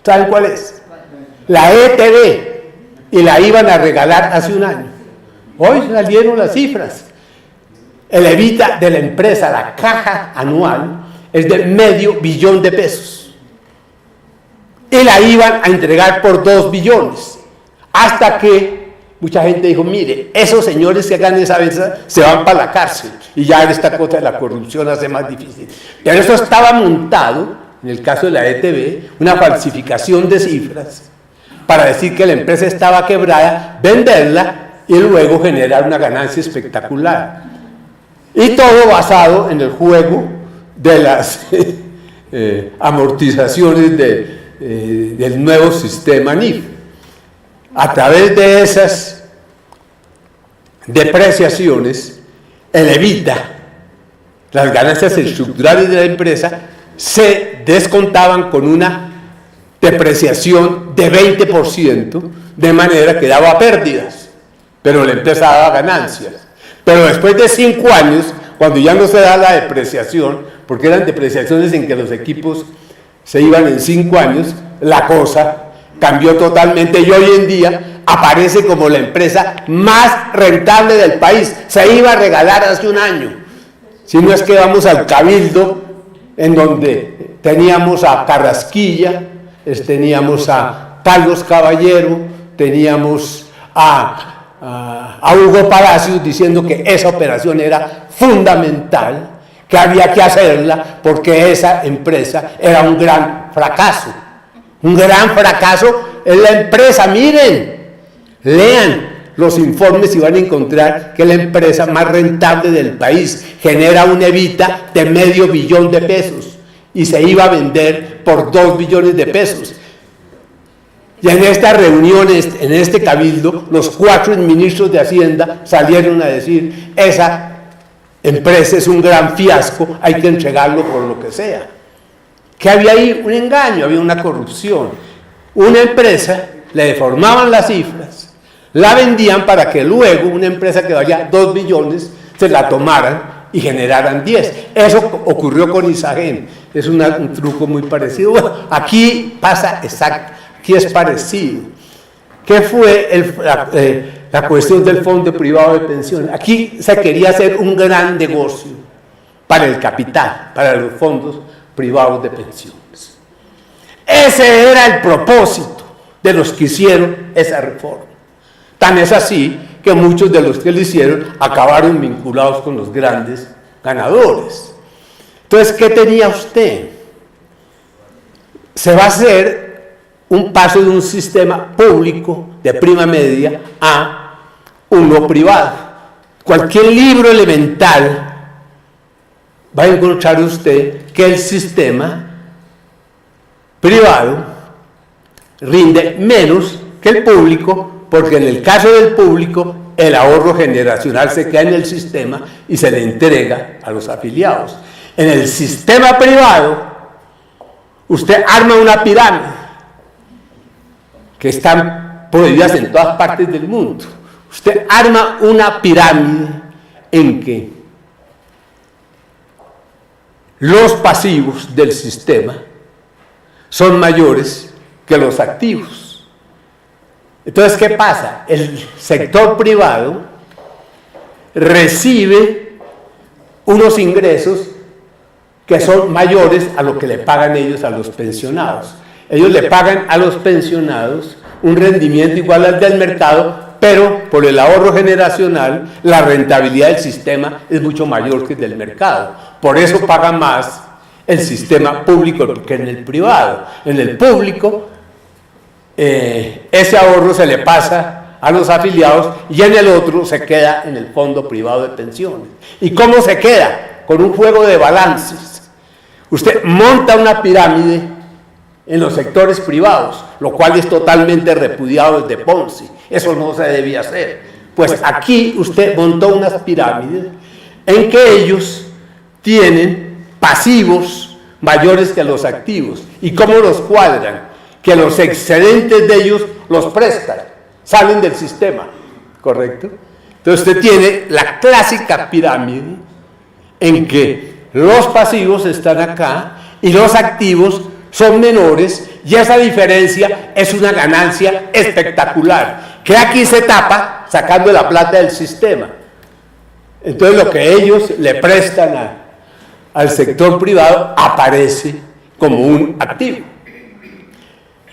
¿Saben cuál es? La ETB. Y la iban a regalar hace un año. Hoy salieron las cifras. El evita de la empresa, la caja anual, es de $500 millones. Y la iban a entregar por 2 billones. Hasta que mucha gente dijo, mire, esos señores que hagan esa vez se van para la cárcel. Y ya esta cosa de la corrupción hace más difícil. Pero eso estaba montado en el caso de la ETB, una falsificación de cifras para decir que la empresa estaba quebrada, venderla y luego generar una ganancia espectacular. Y todo basado en el juego de las amortizaciones del nuevo sistema NIF. A través de esas depreciaciones, el EBITDA, las ganancias estructurales de la empresa, se descontaban con una depreciación de 20%, de manera que daba pérdidas, pero la empresa daba ganancias. Pero después de 5 años, cuando ya no se da la depreciación, porque eran depreciaciones en que los equipos se iban en 5 años, la cosa cambió totalmente y hoy en día aparece como la empresa más rentable del país. Se iba a regalar hace un año. Si no es que vamos al Cabildo, en donde teníamos a Carrasquilla, teníamos a Carlos Caballero, teníamos a Hugo Palacios diciendo que esa operación era fundamental, que había que hacerla porque esa empresa era un gran fracaso. Un gran fracaso es la empresa, miren, lean los informes y van a encontrar que la empresa más rentable del país genera un EBITDA de $500 millones y se iba a vender por $2 billones. Y en estas reuniones, en este cabildo, los 4 ministros de Hacienda salieron a decir: esa empresa es un gran fiasco, hay que entregarlo por lo que sea. Que había ahí un engaño, había una corrupción. Una empresa, le deformaban las cifras, la vendían para que luego una empresa que valía $2 billones se la tomaran y generaran 10. Eso ocurrió con Isagen. Es un truco muy parecido. Bueno, aquí pasa exacto, aquí es parecido. ¿Qué fue la cuestión del fondo privado de pensiones? Aquí se quería hacer un gran negocio para el capital, para los fondos privados de pensiones. Ese era el propósito de los que hicieron esa reforma. Tan es así que muchos de los que lo hicieron acabaron vinculados con los grandes ganadores. Entonces, ¿qué tenía usted? Se va a hacer un paso de un sistema público de prima media a uno privado. Cualquier libro elemental va a encontrar usted que el sistema privado rinde menos que el público, porque en el caso del público el ahorro generacional se queda en el sistema y se le entrega a los afiliados. En el sistema privado usted arma una pirámide que están prohibidas en todas partes del mundo. Usted arma una pirámide en que los pasivos del sistema son mayores que los activos. Entonces, ¿qué pasa? El sector privado recibe unos ingresos que son mayores a lo que le pagan ellos a los pensionados. Ellos le pagan a los pensionados un rendimiento igual al del mercado, pero por el ahorro generacional, la rentabilidad del sistema es mucho mayor que el del mercado. Por eso paga más el sistema público que en el privado. En el público, ese ahorro se le pasa a los afiliados y en el otro se queda en el fondo privado de pensiones. ¿Y cómo se queda? Con un juego de balances. Usted monta una pirámide en los sectores privados, lo cual es totalmente repudiado desde Ponzi. Eso no se debía hacer. Pues aquí usted montó unas pirámides en que ellos tienen pasivos mayores que los activos. ¿Y cómo los cuadran? Que los excedentes de ellos los prestan, salen del sistema, ¿correcto? Entonces usted tiene la clásica pirámide en que los pasivos están acá y los activos son menores, y esa diferencia es una ganancia espectacular, que aquí se tapa sacando la plata del sistema. Entonces lo que ellos le prestan al sector privado aparece como un activo.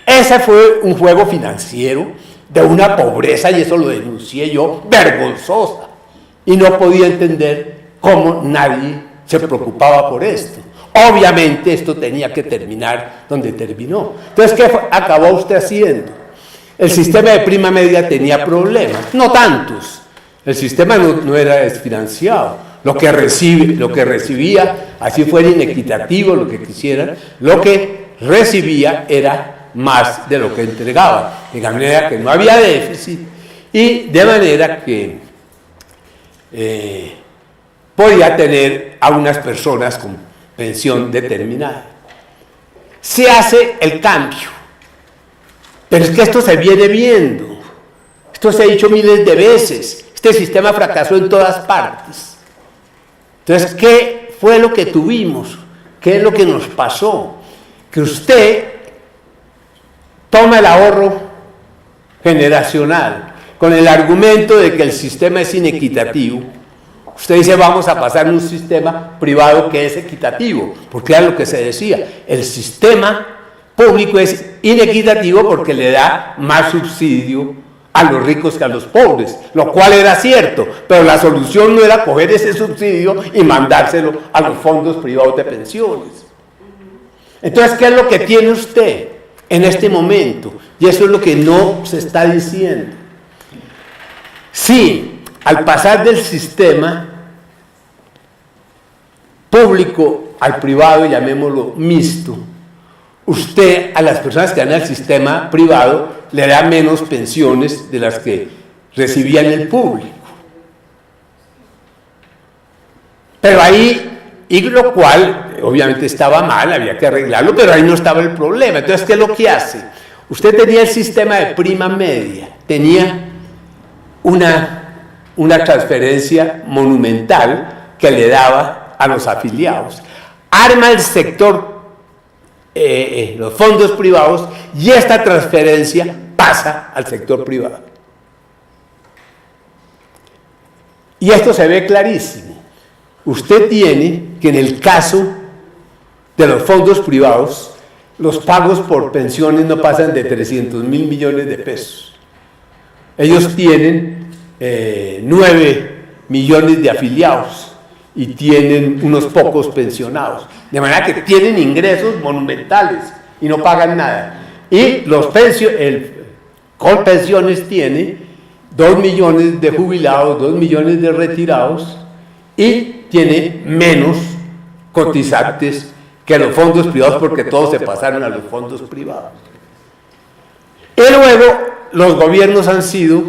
Ese fue un juego financiero de una pobreza, y eso lo denuncié yo, vergonzosa, y no podía entender cómo nadie se preocupaba por esto. Obviamente esto tenía que terminar donde terminó. Entonces, ¿qué acabó usted haciendo? El sistema de prima media tenía problemas, no tantos. El sistema no era desfinanciado. Lo que recibía, así fuera inequitativo, lo que quisieran, lo que recibía era más de lo que entregaba. De manera que no había déficit y de manera que podía tener a unas personas con pensión determinada. Se hace el cambio, pero es que esto se viene viendo, esto se ha dicho miles de veces, este sistema fracasó en todas partes. Entonces, ¿qué fue lo que tuvimos? ¿Qué es lo que nos pasó? Que usted toma el ahorro generacional con el argumento de que el sistema es inequitativo. Usted dice, vamos a pasar a un sistema privado que es equitativo, porque era lo que se decía. El sistema público es inequitativo porque le da más subsidio a los ricos que a los pobres, lo cual era cierto, pero la solución no era coger ese subsidio y mandárselo a los fondos privados de pensiones. Entonces, ¿qué es lo que tiene usted en este momento? Y eso es lo que no se está diciendo. Sí, al pasar del sistema público al privado, llamémoslo mixto, usted a las personas que dan al sistema privado le da menos pensiones de las que recibía en el público. Pero ahí, y lo cual obviamente estaba mal, había que arreglarlo, pero ahí no estaba el problema. Entonces, ¿qué es lo que hace? Usted tenía el sistema de prima media, tenía una transferencia monumental que le daba a los afiliados. Arma el sector, los fondos privados, y esta transferencia pasa al sector privado. Y esto se ve clarísimo. Usted tiene que en el caso de los fondos privados, los pagos por pensiones no pasan de 300.000 millones de pesos. Ellos tienen 9 millones de afiliados y tienen unos pocos pensionados. De manera que tienen ingresos monumentales y no pagan nada. Y con pensiones tiene 2 millones de jubilados, 2 millones de retirados y tiene menos cotizantes que los fondos privados porque todos se pasaron a los fondos privados. Y luego los gobiernos han sido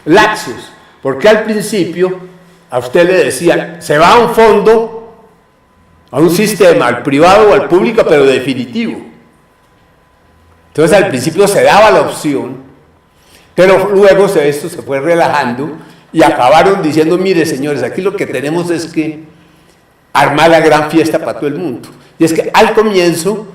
laxos, porque al principio a usted le decían, se va a un fondo, a un sistema, al privado o al público, pero definitivo. Entonces al principio se daba la opción, pero luego esto se fue relajando y acabaron diciendo, mire señores, aquí lo que tenemos es que armar la gran fiesta para todo el mundo. Y es que al comienzo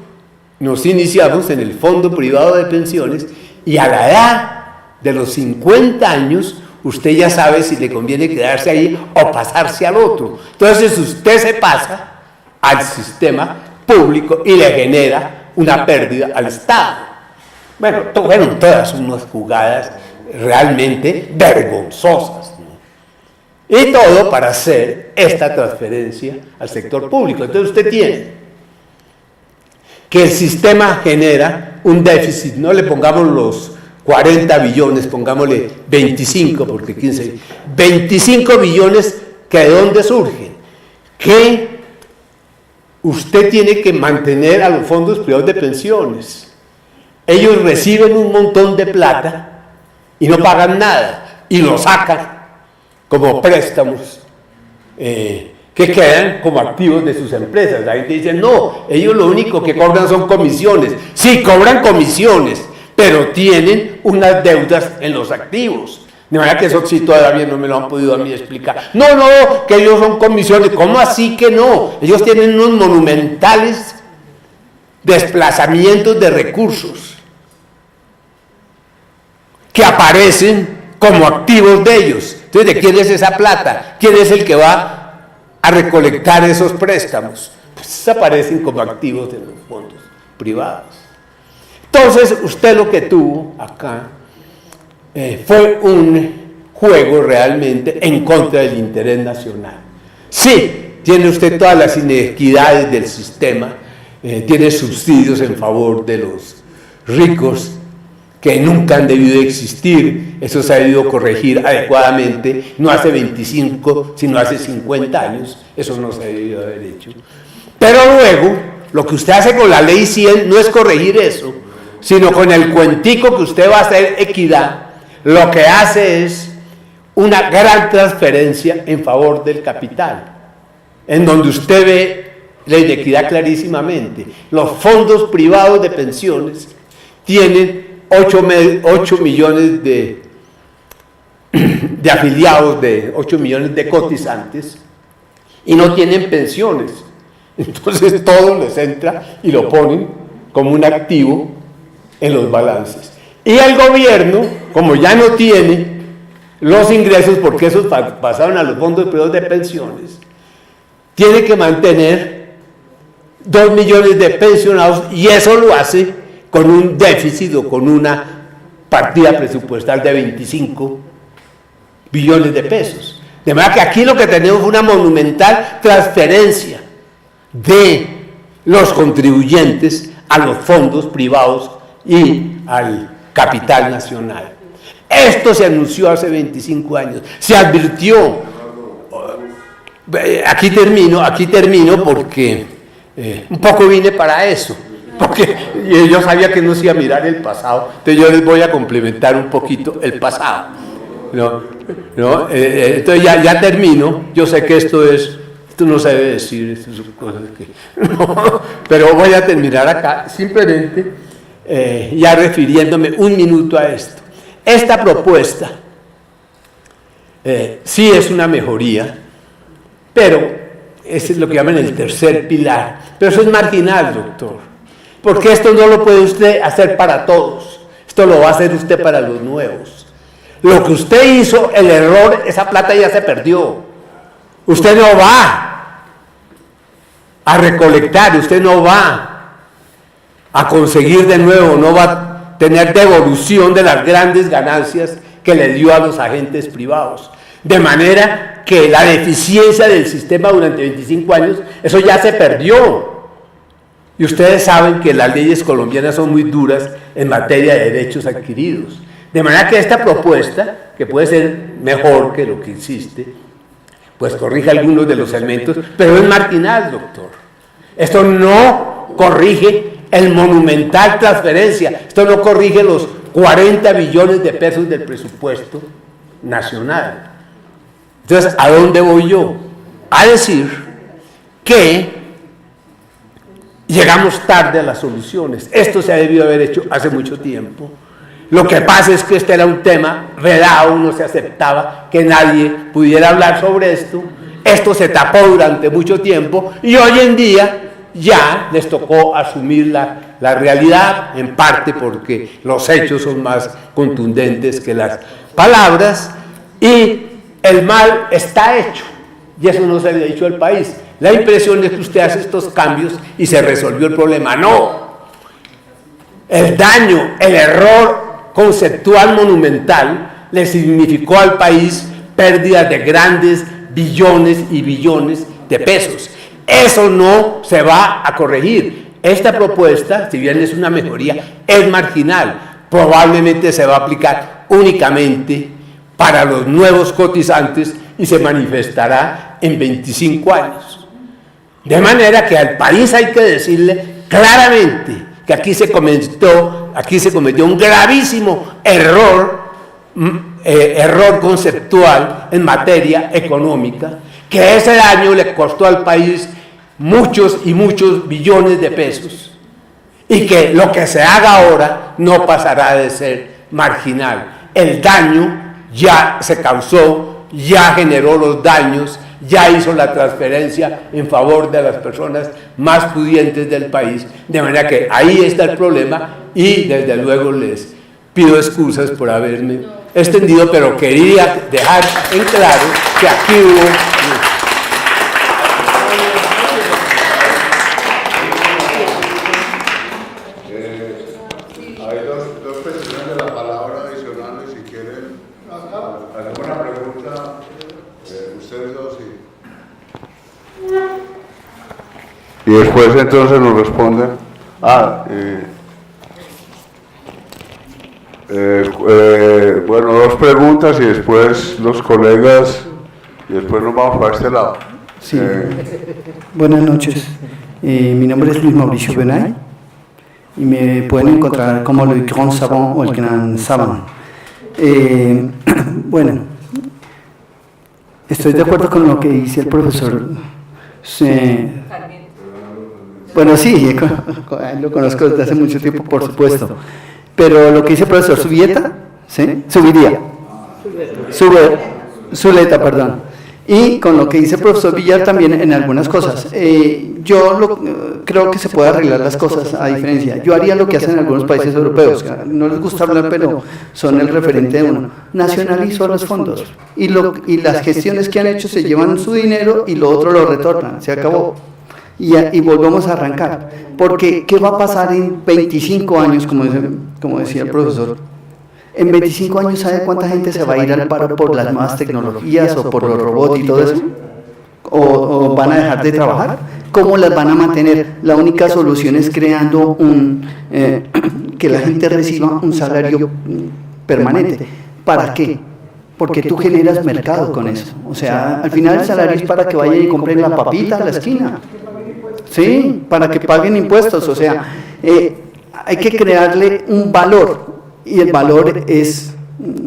nos iniciamos en el fondo privado de pensiones y a la edad de los 50 años usted ya sabe si le conviene quedarse ahí o pasarse al otro. Entonces usted se pasa al sistema público y le genera una pérdida al Estado. Bueno, fueron todas unas jugadas realmente vergonzosas, ¿no? Y todo para hacer esta transferencia al sector público. Entonces usted tiene que el sistema genera un déficit, no le pongamos los 40 billones, pongámosle 25, porque 15, 25 billones que de dónde surgen, que usted tiene que mantener a los fondos privados de pensiones. Ellos reciben un montón de plata y no pagan nada, y lo sacan como préstamos que quedan como activos de sus empresas. La gente dice, no, ellos lo único que cobran son comisiones. Sí, cobran comisiones, pero tienen unas deudas en los activos. De manera que eso sí todavía no me lo han podido a mí explicar. No, que ellos son comisiones. ¿Cómo así que no? Ellos tienen unos monumentales desplazamientos de recursos que aparecen como activos de ellos. Entonces, ¿de quién es esa plata? ¿Quién es el que va a recolectar esos préstamos? Pues aparecen como activos de los fondos privados. Entonces, usted lo que tuvo acá fue un juego realmente en contra del interés nacional. Sí, tiene usted todas las inequidades del sistema, tiene subsidios en favor de los ricos que nunca han debido existir. Eso se ha debido corregir adecuadamente, no hace 25, sino hace 50 años, eso no se ha debido haber hecho. Pero luego, lo que usted hace con la ley 100 no es corregir eso, sino con el cuentico que usted va a hacer equidad, lo que hace es una gran transferencia en favor del capital, en donde usted ve la inequidad clarísimamente. Los fondos privados de pensiones tienen 8 millones de afiliados, de 8 millones de cotizantes, y no tienen pensiones. Entonces todo les entra y lo ponen como un activo en los balances. Y el gobierno, como ya no tiene los ingresos, porque esos pasaron a los fondos privados de pensiones, tiene que mantener 2 millones de pensionados, y eso lo hace con un déficit o con una partida presupuestal de 25 billones de pesos. De manera que aquí lo que tenemos es una monumental transferencia de los contribuyentes a los fondos privados y al capital nacional. Esto se anunció hace 25 años, se advirtió. Aquí termino porque un poco vine para eso, porque yo sabía que no se iba a mirar el pasado, entonces yo les voy a complementar un poquito el pasado. Entonces ya termino. Yo sé que esto no se debe decir, esto son cosas que no, pero voy a terminar acá, simplemente ya refiriéndome un minuto a esto. Esta propuesta sí es una mejoría, pero ese es lo que llaman el tercer pilar, pero eso es marginal, doctor, porque esto no lo puede usted hacer para todos, esto lo va a hacer usted para los nuevos. Lo que usted hizo, el error, esa plata ya se perdió. Usted no va a recolectar, usted no va a conseguir de nuevo, no va a tener devolución de las grandes ganancias que le dio a los agentes privados. De manera que la deficiencia del sistema durante 25 años, eso ya se perdió. Y ustedes saben que las leyes colombianas son muy duras en materia de derechos adquiridos. De manera que esta propuesta, que puede ser mejor que lo que existe, pues corrige algunos de los elementos, pero es marginal, doctor. Esto no corrige el monumental transferencia, esto no corrige los 40 billones de pesos del presupuesto nacional. Entonces, ¿a dónde voy yo? A decir que llegamos tarde a las soluciones. Esto se ha debido haber hecho hace mucho tiempo. Lo que pasa es que este era un tema vedado, no se aceptaba que nadie pudiera hablar sobre esto. Esto se tapó durante mucho tiempo y hoy en día ya les tocó asumir la realidad, en parte porque los hechos son más contundentes que las palabras, y el mal está hecho, y eso no se le ha dicho al país. La impresión es que usted hace estos cambios y se resolvió el problema. No, el daño, el error conceptual monumental le significó al país pérdidas de grandes billones y billones de pesos. Eso no se va a corregir. Esta propuesta, si bien es una mejoría, es marginal. Probablemente se va a aplicar únicamente para los nuevos cotizantes y se manifestará en 25 años. De manera que al país hay que decirle claramente que aquí se cometió un gravísimo error conceptual en materia económica, que ese daño le costó al país muchos y muchos billones de pesos, y que lo que se haga ahora no pasará de ser marginal. El daño ya se causó, ya generó los daños, ya hizo la transferencia en favor de las personas más pudientes del país, de manera que ahí está el problema, y desde luego les pido excusas por haberme extendido, pero quería dejar en claro que aquí hubo... Hay dos peticiones de la palabra adicionales, si quieren alguna pregunta, ustedes dos, sí. y después entonces nos responden. Bueno, 2 preguntas y después los colegas, y después nos vamos para este lado. Sí. Buenas noches. Mi nombre es Luis Mauricio Benay y me pueden encontrar como Le Grand Savant o el Gran Savant. Bueno, estoy de acuerdo con lo que dice el profesor. Bueno, sí, lo conozco desde hace mucho tiempo, por supuesto. Pero lo que dice el profesor Subieta, ¿sí? Zuleta, perdón. Y con lo que dice el profesor Villar también en algunas cosas. Creo que se puede arreglar las cosas a diferencia. Yo haría lo que hacen algunos países europeos, no les gusta hablar, pero son el referente de uno. Nacionalizo los fondos y las gestiones que han hecho se llevan su dinero y lo otro lo retornan, se acabó. Y volvemos a arrancar, porque ¿qué va a pasar en 25 años, como decía el profesor? En 25 años, ¿sabe cuánta gente se va a ir al paro por las nuevas tecnologías o por los robots y todo eso? ¿O van a dejar de trabajar? ¿Cómo las van a mantener? La única solución es creando que la gente reciba un salario permanente. ¿Para qué? Porque tú generas mercado con eso. O sea, al final el salario es para que vayan y compren la papita a la esquina. Sí, para que paguen impuestos. O sea, hay que crearle un valor. Y el valor es,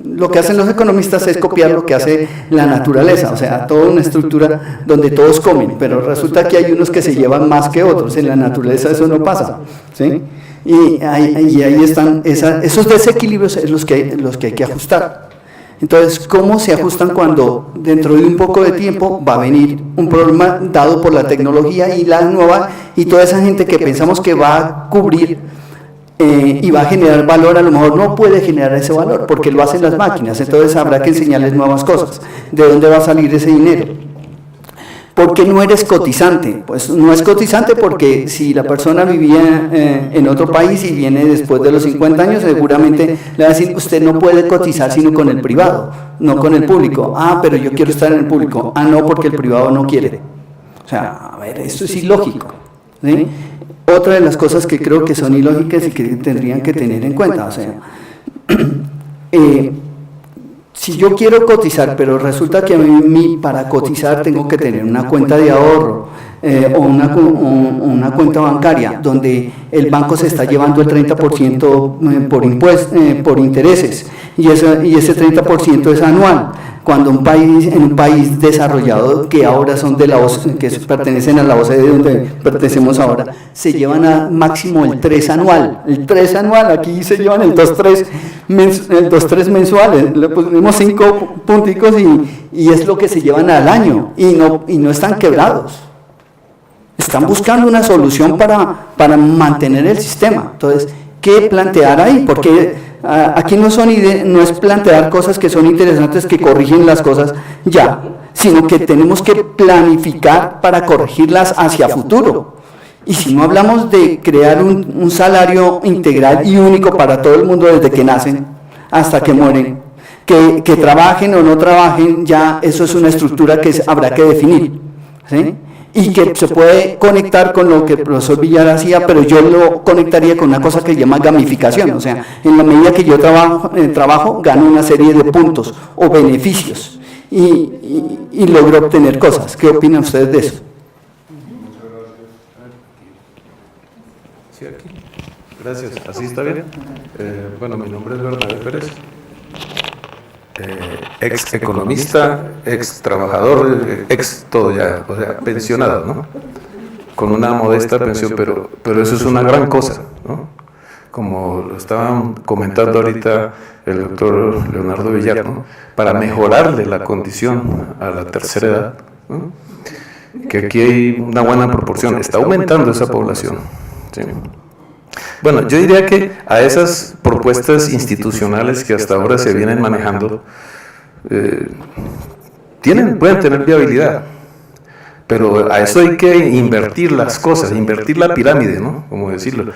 lo que hacen los economistas es copiar lo que hace la naturaleza, o sea, toda una estructura donde todos comen, pero resulta que hay unos que se llevan más que otros, en la naturaleza eso no pasa, ¿sí? Y ahí están esos desequilibrios es los que hay que ajustar. Entonces, ¿cómo se ajustan cuando dentro de un poco de tiempo va a venir un problema dado por la tecnología y la nueva, y toda esa gente que pensamos que va a cubrir y va a generar valor, a lo mejor no puede generar ese valor porque lo hacen las máquinas, entonces habrá que enseñarles nuevas cosas. ¿De dónde va a salir ese dinero? ¿Por qué no eres cotizante? Pues no es cotizante porque si la persona vivía en otro país y viene después de los 50 años, seguramente le va a decir, usted no puede cotizar sino con el privado, no con el público. Ah, pero yo quiero estar en el público. Ah, no, porque el privado no quiere. O sea, a ver, esto es ilógico, ¿sí? Otra de las cosas que creo que son ilógicas y que tendrían que tener en cuenta, o sea, si yo quiero cotizar, pero resulta que a mí para cotizar tengo que tener una cuenta de ahorro o una cuenta bancaria donde el banco se está llevando el 30% por intereses y ese 30% es anual. Cuando en un país desarrollado que ahora son de la OCDE, que pertenecen a la OCDE donde pertenecemos ahora, se llevan a máximo el 3 anual. El 3 anual, aquí se llevan el 2.3 mensuales. Le ponemos 5 punticos y es lo que se llevan al año y no están quebrados. Están buscando una solución para mantener el sistema. Entonces, ¿qué plantear ahí? Porque aquí no es plantear cosas que son interesantes, que corrigen las cosas ya, sino que tenemos que planificar para corregirlas hacia futuro. Y si no hablamos de crear un salario integral y único para todo el mundo desde que nacen hasta que mueren, que trabajen o no trabajen, ya eso es una estructura que habrá que definir, ¿sí? Y que se puede conectar con lo que el profesor Villar hacía, pero yo lo conectaría con una cosa que se llama gamificación, o sea, en la medida que yo trabajo gano una serie de puntos o beneficios y logro obtener cosas. ¿Qué opinan ustedes de eso? Sí, aquí. Gracias. ¿Así está bien? Bueno, mi nombre es Bernabé Pérez. Ex economista, ex trabajador, ex todo ya, o sea, pensionado, ¿no? Con una modesta pensión, pero eso es una gran cosa, ¿no? Como lo estaban comentando ahorita el doctor Leonardo Villar, ¿no? Para mejorarle la condición a la tercera edad, ¿no? Que aquí hay una buena proporción, está aumentando esa población, ¿sí? Bueno, yo diría que a esas propuestas institucionales que hasta ahora se vienen manejando, pueden tener viabilidad, pero a eso hay que invertir las cosas, invertir la pirámide, ¿no? Como decirlo,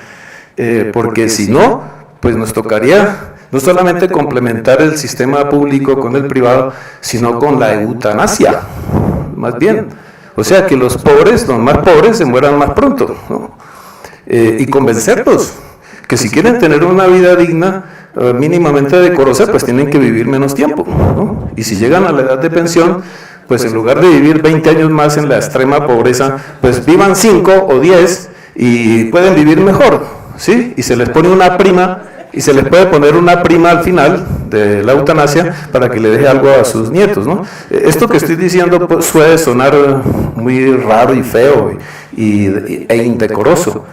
porque si no, pues nos tocaría no solamente complementar el sistema público con el privado, sino con la eutanasia, más bien. O sea, que los pobres, los más pobres, se mueran más pronto, ¿no? Y convencerlos que si quieren tener una vida digna, mínimamente decorosa, pues tienen que vivir menos tiempo, ¿no? Y si llegan a la edad de pensión, pues en lugar de vivir 20 años más en la extrema pobreza, pues vivan 5 o 10 y pueden vivir mejor, ¿sí? Y se les pone una prima, y se les puede poner una prima al final de la eutanasia para que le deje algo a sus nietos, ¿no? Esto que estoy diciendo pues, puede sonar muy raro y feo e indecoroso,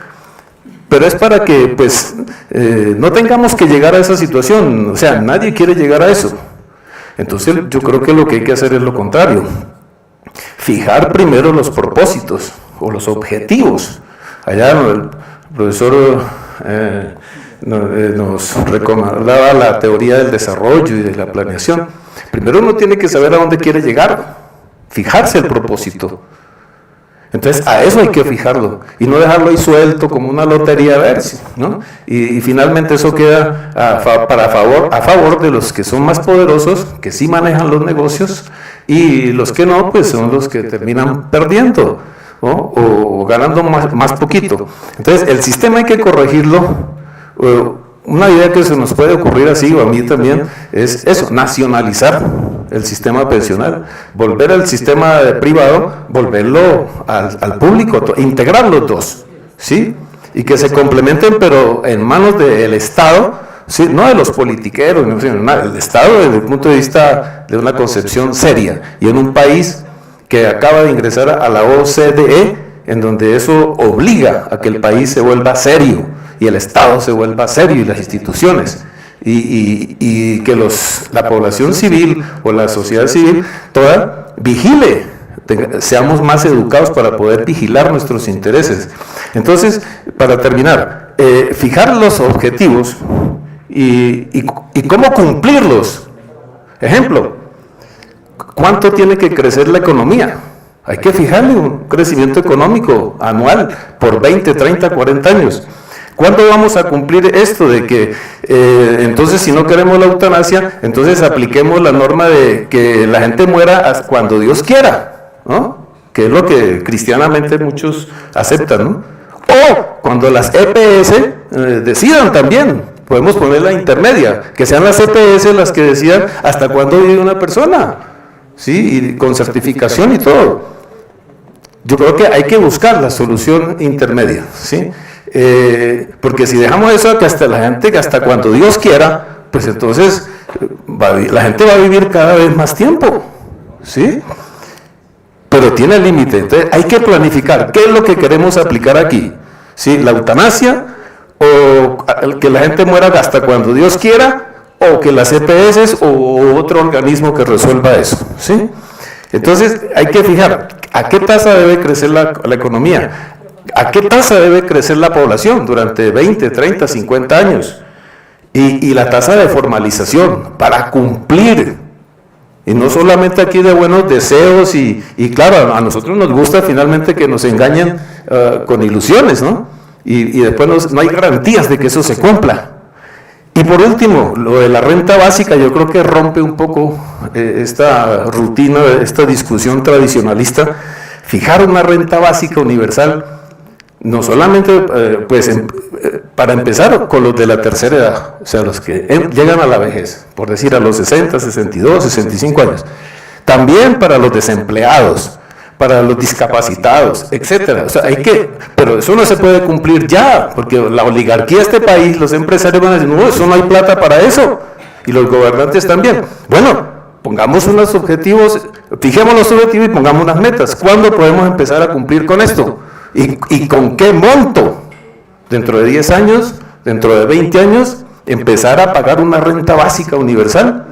pero es para que pues no tengamos que llegar a esa situación. O sea, nadie quiere llegar a eso. Entonces yo creo que lo que hay que hacer es lo contrario, fijar primero los propósitos o los objetivos. Allá el profesor nos recomendaba la teoría del desarrollo y de la planeación. Primero uno tiene que saber a dónde quiere llegar, fijarse el propósito. Entonces a eso hay que fijarlo y no dejarlo ahí suelto como una lotería a ver, ¿no? Y finalmente eso queda a favor de los que son más poderosos, que sí manejan los negocios, y los que no, pues son los que terminan perdiendo, ¿no? o ganando más poquito. Entonces el sistema hay que corregirlo. Una idea que se nos puede ocurrir así, o a mí también, es eso, nacionalizar el sistema pensional, volver al sistema privado, volverlo al público, integrar los dos, ¿sí? Y que se complementen, pero en manos del Estado, ¿sí? No de los politiqueros, no, el Estado desde el punto de vista de una concepción seria, y en un país que acaba de ingresar a la OCDE, en donde eso obliga a que el país se vuelva serio, y el Estado se vuelva serio, y las instituciones, y que la población civil o la sociedad civil toda vigile, seamos más educados para poder vigilar nuestros intereses. Entonces, para terminar, fijar los objetivos y cómo cumplirlos. Ejemplo, ¿cuánto tiene que crecer la economía? Hay que fijarle un crecimiento económico anual por 20, 30, 40 años. ¿Cuándo vamos a cumplir esto de que entonces si no queremos la eutanasia, entonces apliquemos la norma de que la gente muera cuando Dios quiera, ¿no? Que es lo que cristianamente muchos aceptan, ¿no? O cuando las EPS decidan también, podemos poner la intermedia, que sean las EPS las que decidan hasta cuándo vive una persona, ¿sí? Y con certificación y todo. Yo creo que hay que buscar la solución intermedia, ¿sí? Porque si dejamos eso que hasta cuando Dios quiera, pues entonces la gente va a vivir cada vez más tiempo, ¿sí? Pero tiene límite. Entonces hay que planificar qué es lo que queremos aplicar aquí, ¿sí? La eutanasia, o que la gente muera hasta cuando Dios quiera, o que las EPS o otro organismo que resuelva eso, ¿sí? Entonces hay que fijar a qué tasa debe crecer la economía, a qué tasa debe crecer la población durante 20, 30, 50 años, y la tasa de formalización para cumplir, y no solamente aquí de buenos deseos, y claro, a nosotros nos gusta finalmente que nos engañen con ilusiones, ¿no? Y después no hay garantías de que eso se cumpla. Y por último, lo de la renta básica, yo creo que rompe un poco esta rutina, esta discusión tradicionalista. Fijar una renta básica universal, no solamente para empezar con los de la tercera edad, o sea, los que llegan a la vejez, por decir a los 60, 62, 65 años, también para los desempleados, para los discapacitados, etcétera. O sea, pero eso no se puede cumplir ya, porque la oligarquía de este país, los empresarios van a decir, no, eso no hay plata para eso, y los gobernantes también. Bueno, pongamos unos objetivos, fijemos los objetivos y pongamos unas metas. ¿Cuándo podemos empezar a cumplir con esto? ¿Y con qué monto? Dentro de 10 años, dentro de 20 años, empezar a pagar una renta básica universal.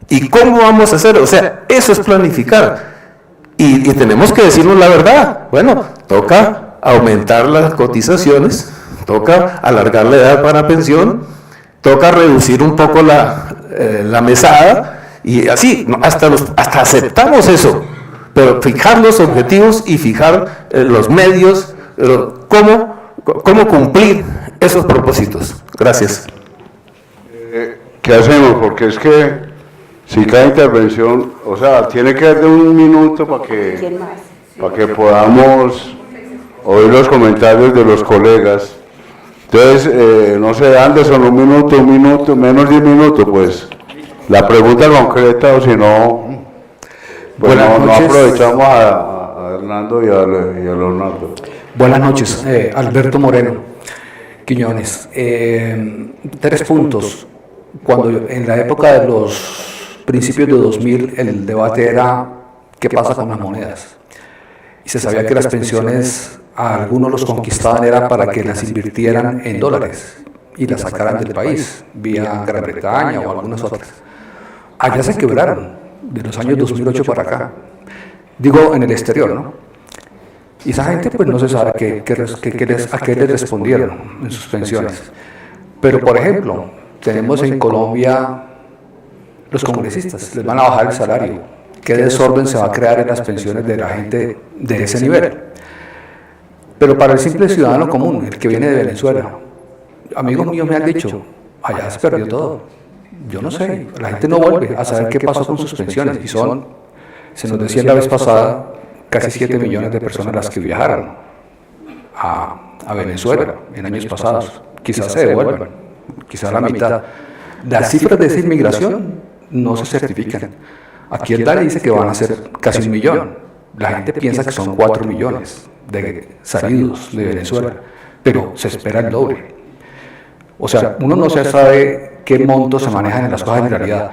¿Y cómo vamos a hacer? O sea, eso es planificar. Y tenemos que decirnos la verdad. Bueno, toca aumentar las cotizaciones, toca alargar la edad para pensión, toca reducir un poco la mesada, y así, hasta aceptamos eso. Pero fijar los objetivos y fijar los medios, cómo cumplir esos propósitos. Gracias. ¿Qué hacemos? Porque es que si cada intervención, o sea, tiene que dar de un minuto para que... ¿Quién más? para que podamos oír los comentarios de los colegas. Entonces, no sé, Anderson, un minuto, menos 10 minutos, pues. La pregunta concreta, o si no, pues no aprovechamos a Hernando y a Leonardo. Buenas noches, Alberto Moreno Quiñones. 3 puntos. Cuando en la época de los principios de 2000 el debate era ¿qué pasa con las monedas? Y se sabía que las pensiones a algunos los conquistaban era para que las invirtieran en dólares y las sacaran del país, vía Gran Bretaña o algunas otras. Allá se quebraron, de los años 2008 para acá. Digo, en el exterior, ¿no? Y esa gente pues no se sabe a qué les respondieron en sus pensiones. Pero, por ejemplo, tenemos en Colombia los congresistas, les van a bajar el salario. ¿Qué desorden se va a crear en las pensiones de la gente de ese nivel? Pero para el simple ciudadano común, el que viene de Venezuela, amigos míos me han dicho, allá se perdió todo. Yo no sé, la gente no vuelve a saber qué pasó con sus pensiones. Y se nos decía la vez pasada, casi 7 millones de personas las que viajaron a Venezuela en años pasados. Quizás se devuelvan, quizás la mitad. Las cifras de esa inmigración no se certifican. Aquí el DANE dice que van a ser casi 1 millón. La gente piensa que son 4 millones de salidos de Venezuela, pero se espera el doble. O sea, uno no se sabe qué montos se manejan en las cosas en realidad.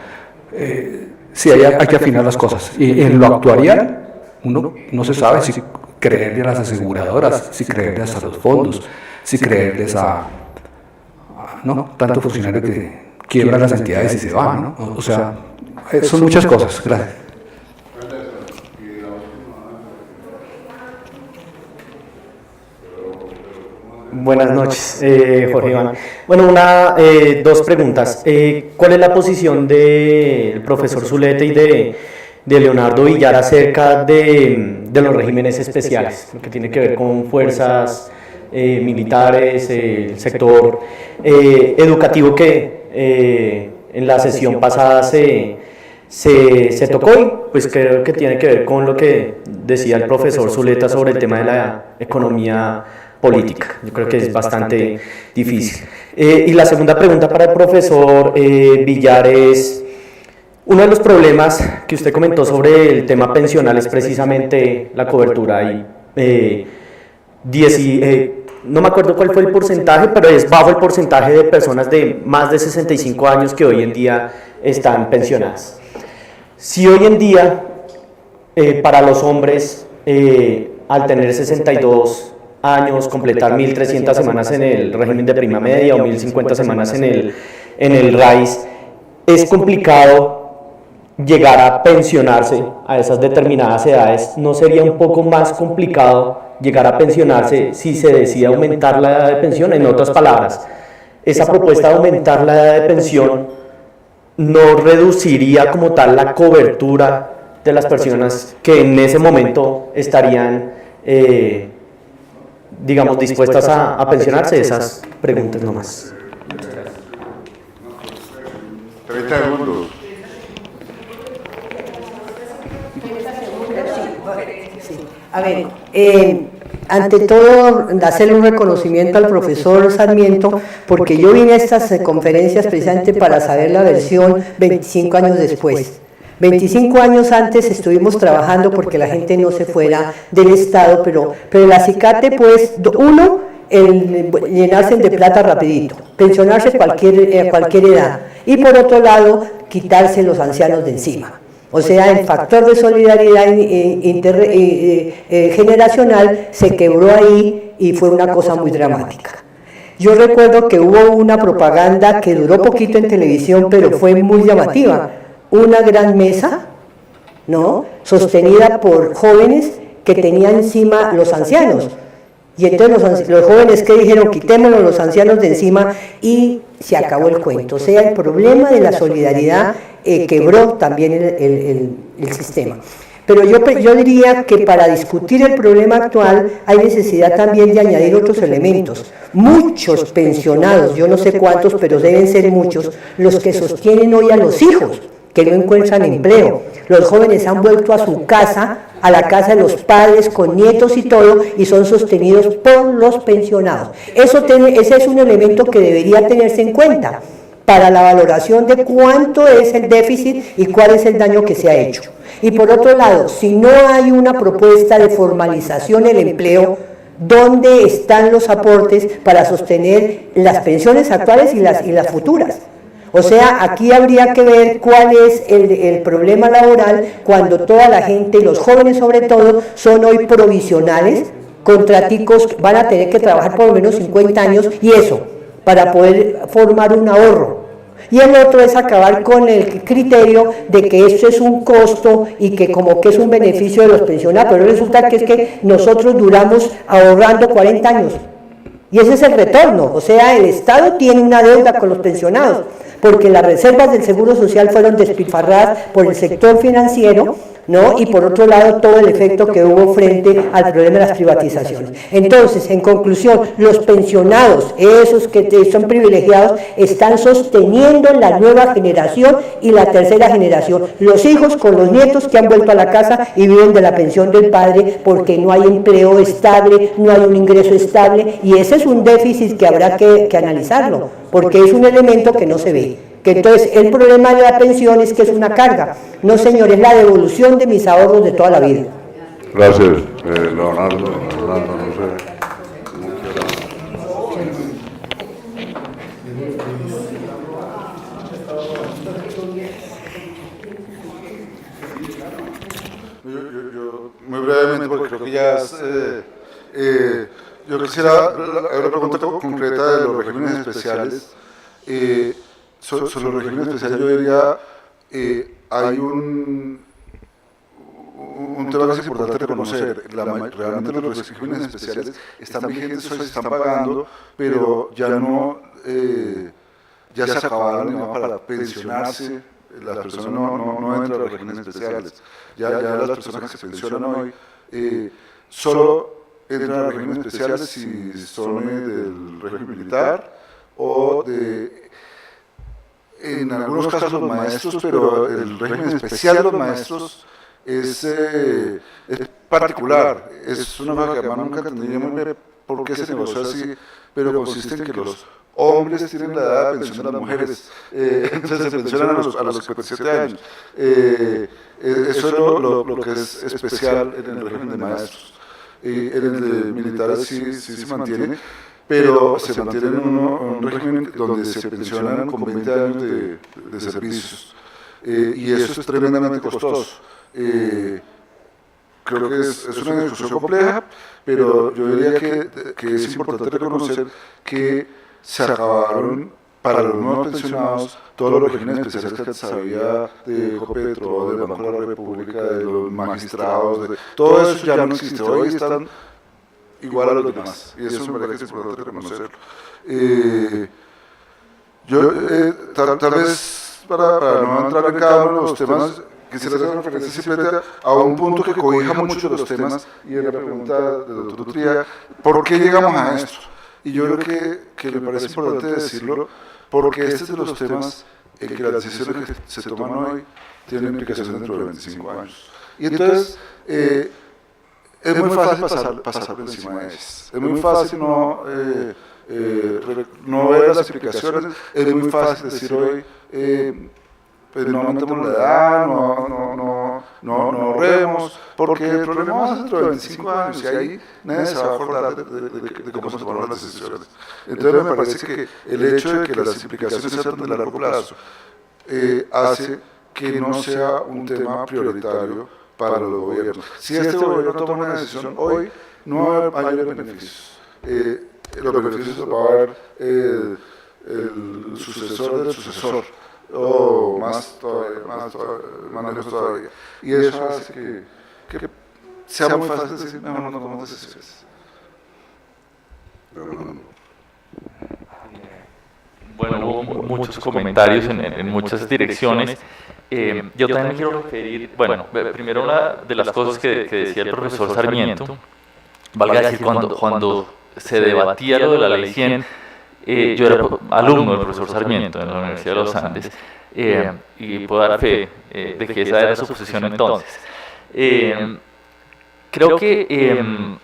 Sí, hay que afinar las cosas. Y en lo actuarial, uno no se sabe si creerle a las aseguradoras, si creerles a los fondos, si creerles a tanto funcionario que quiebran las entidades y se van, ¿no? O sea, son muchas cosas. Gracias. Buenas noches, Jorge Iván. Bueno, dos preguntas. ¿Cuál es la posición del profesor Zuleta y de Leonardo Villar acerca de los regímenes especiales, lo que tiene que ver con fuerzas militares, el sector educativo que en la sesión pasada se tocó, y pues creo que tiene que ver con lo que decía el profesor Zuleta sobre el tema de la economía política? Yo creo que es bastante difícil. Y la segunda pregunta para el profesor Villar es, uno de los problemas que usted comentó sobre el tema pensional es precisamente la cobertura. No me acuerdo cuál fue el porcentaje, pero es bajo el porcentaje de personas de más de 65 años que hoy en día están pensionadas. Si hoy en día, para los hombres, al tener 62 años, completar 1.300 semanas en el régimen de prima media o 1.050 semanas en el RAIS, es complicado llegar a pensionarse a esas determinadas edades. ¿No sería un poco más complicado llegar a pensionarse si se decide aumentar la edad de pensión? En otras palabras, esa propuesta de aumentar la edad de pensión no reduciría como tal la cobertura de las personas que en ese momento estarían digamos, dispuestas a pensionarse. Esas preguntas nomás. 30 segundos. A ver, ante todo, hacerle un reconocimiento al profesor Sarmiento, porque yo vine a estas conferencias precisamente para saber la versión 25 años después. 25 años antes estuvimos trabajando porque la gente no se fuera del Estado, pero el acicate, pues, uno, el llenarse de plata rapidito, pensionarse a cualquier edad, y por otro lado, quitarse los ancianos de encima. O sea, el factor de solidaridad generacional se quebró ahí y fue una cosa muy dramática. Yo recuerdo que hubo una propaganda que duró poquito en televisión, pero fue muy llamativa. Una gran mesa, ¿no?, sostenida por jóvenes que tenían encima los ancianos. Y entonces los jóvenes que dijeron, quitémonos los ancianos de encima, y se acabó el cuento. O sea, el problema de la solidaridad quebró también el sistema. Pero yo diría que para discutir el problema actual hay necesidad también de añadir otros elementos. Muchos pensionados, yo no sé cuántos, pero deben ser muchos, los que sostienen hoy a los hijos, que no encuentran empleo. Los jóvenes han vuelto a su casa, a la casa de los padres, con nietos y todo, y son sostenidos por los pensionados. Ese es un elemento que debería tenerse en cuenta para la valoración de cuánto es el déficit y cuál es el daño que se ha hecho. Y por otro lado, si no hay una propuesta de formalización del empleo, ¿dónde están los aportes para sostener las pensiones actuales y las futuras? O sea, aquí habría que ver cuál es el problema laboral cuando toda la gente, los jóvenes sobre todo, son hoy provisionales, contraticos, van a tener que trabajar por lo menos 50 años y eso, para poder formar un ahorro. Y el otro es acabar con el criterio de que esto es un costo y que como que es un beneficio de los pensionados, pero resulta que es que nosotros duramos ahorrando 40 años. Y ese es el retorno, o sea, el Estado tiene una deuda con los pensionados, porque las reservas del Seguro Social fueron despilfarradas por el sector financiero, ¿no? Y por otro lado todo el efecto que hubo frente al problema de las privatizaciones. Entonces, en conclusión, los pensionados, esos que son privilegiados, están sosteniendo la nueva generación y la tercera generación, los hijos con los nietos que han vuelto a la casa y viven de la pensión del padre porque no hay empleo estable, no hay un ingreso estable, y ese es un déficit que habrá que analizarlo, porque es un elemento que no se ve. Que entonces el problema de la pensión es que es una carga. No, señor, es la devolución de mis ahorros de toda la vida. Gracias, Leonardo, no sé. Yo muy brevemente, porque creo que ya yo quisiera una pregunta concreta de los regímenes especiales. Sobre los regímenes especiales yo diría, hay un tema que es importante reconocer. Realmente los regímenes especiales están vigentes hoy, se están pagando, pero ya no, ya se acabaron, digamos, para pensionarse. Las personas no entran a los regímenes especiales. Ya las personas que se pensionan hoy solo entran a los regímenes especiales si son del régimen militar o en algunos casos los maestros, pero el régimen especial de los maestros es particular. Es una cosa que además nunca entendíamos por qué se negoció así, pero consiste en que los hombres tienen la edad de pensión de las mujeres, entonces se pensionan a los 57 años. Eso es lo que es especial en el régimen de maestros. En el de militares sí se mantiene, pero se mantiene en un régimen donde se pensionan con 20 años de servicios. Y eso es tremendamente costoso. Creo que es una discusión compleja, pero yo diría que es importante reconocer que se acabaron para los nuevos pensionados todos los regímenes especiales que se había de Ecopetro, del Banco de la República, de los magistrados, todo eso ya no existe. Hoy están igual a los demás, y eso me parece que es importante reconocerlo. Tal vez para no entrar en cada uno de los temas, quisiera hacer una referencia simplemente a un punto que cobija mucho de los temas, y en la pregunta del doctor Utría, ¿por qué llegamos a esto? Y yo creo que me parece importante decirlo, porque este es de los temas en que las decisiones que se toman hoy tienen implicaciones dentro de 25 años. Y entonces, es muy fácil pasar por encima de eso. Es muy fácil no ver las explicaciones, es muy fácil decir hoy, pues no aumentemos la edad, no ahorremos, porque el problema va a ser dentro de 25 años y ahí nadie se va a acordar de cómo se tomaron las decisiones. Entonces me parece que el hecho de que las implicaciones sean de largo plazo hace que no sea un tema prioritario para los gobiernos. Si este gobierno toma una decisión hoy, no va a haber mayores beneficios. Los beneficios los va a haber el sucesor del sucesor, o más lejos todavía. Y eso hace que sea muy fácil decir, mejor no tomamos decisiones. Bueno, hubo muchos comentarios en muchas direcciones. Yo también me quiero referir, bueno, primero una de las cosas que decía el profesor Sarmiento, valga decir, cuando se debatía lo de la ley 100, yo era alumno del profesor Sarmiento en la Universidad de los Andes, y puedo dar fe de que esa era su posición entonces. Creo que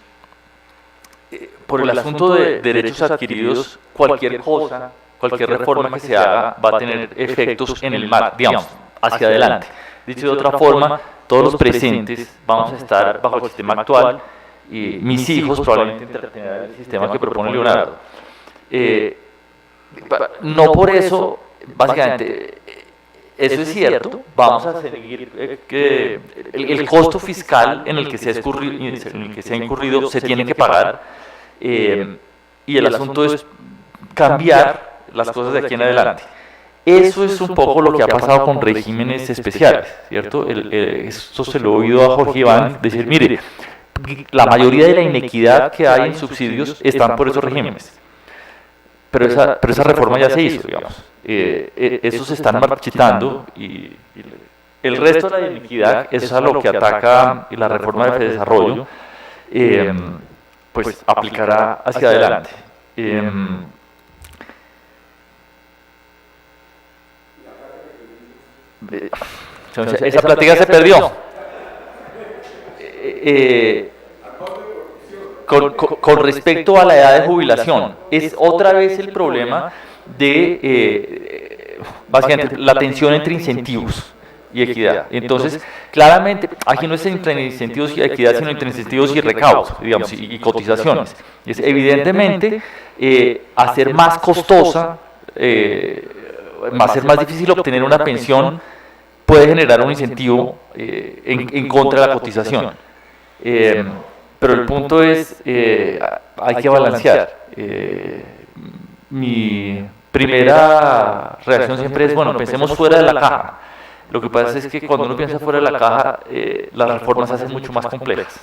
por el asunto de derechos adquiridos, cualquier cosa, cualquier reforma que se haga va a tener efectos en el mar, digamos, hacia adelante. Dicho de otra forma, todos los presentes vamos a estar bajo el sistema actual y mis hijos probablemente interpretarán el sistema que propone Leonardo. No por eso, básicamente, eso es cierto, vamos a seguir que el costo fiscal en el que se ha incurrido se tiene que pagar, y el asunto es cambiar las cosas de aquí en adelante. Eso es un poco lo que ha pasado con regímenes especiales, ¿cierto? Esto se lo he oído a Jorge Iván decir, mire, la mayoría de la inequidad que hay en subsidios están por esos regímenes. Pero esa reforma ya se hizo, digamos. Esos se están marchitando y el resto de la inequidad es a lo que ataca la reforma de desarrollo, pues aplicará hacia adelante. Esa plática se perdió. Con respecto a la edad de jubilación, es otra vez el problema de básicamente la tensión entre incentivos y equidad. Entonces, claramente, aquí no es entre incentivos y equidad, sino entre incentivos y recaudos, digamos, y cotizaciones. Es evidentemente hacer más costosa, hacer más difícil obtener una pensión puede generar un incentivo en contra de la cotización. Pero el punto es, hay que balancear. Mi primera reacción siempre es, bueno, pensemos fuera de la caja. Lo que pasa es que cuando uno piensa fuera de la caja, las reformas se hacen mucho más complejas.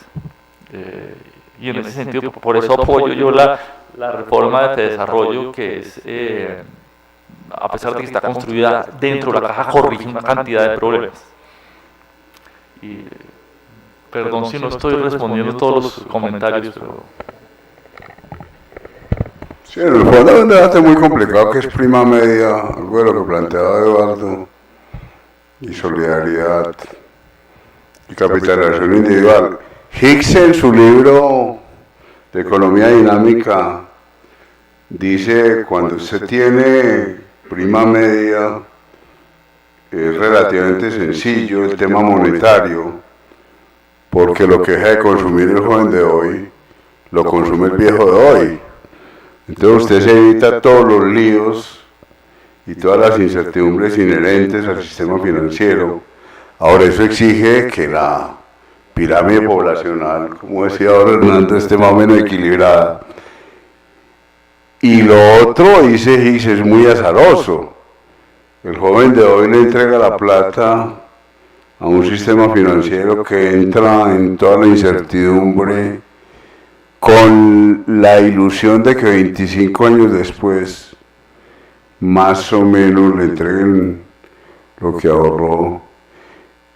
Y en ese sentido, por eso apoyo yo la reforma de desarrollo, que es, a pesar de que está construida dentro de la caja, corrige una cantidad de problemas. Y, perdón si no estoy respondiendo todos los comentarios, pero... Sí, en el fondo es un debate muy complicado que es prima media, algo de lo que planteaba Eduardo, y solidaridad y capitalización individual. Hicks en su libro de Economía Dinámica dice, cuando usted tiene prima media, es relativamente sencillo el tema monetario, porque lo que deja de consumir el joven de hoy, lo consume el viejo de hoy. Entonces usted se evita todos los líos y todas las incertidumbres inherentes al sistema financiero. Ahora eso exige que la pirámide poblacional, como decía ahora Hernando, esté más o menos equilibrada. Y lo otro, dice Hicks, es muy azaroso. El joven de hoy le entrega la plata a un sistema financiero que entra en toda la incertidumbre con la ilusión de que 25 años después más o menos le entreguen lo que ahorró.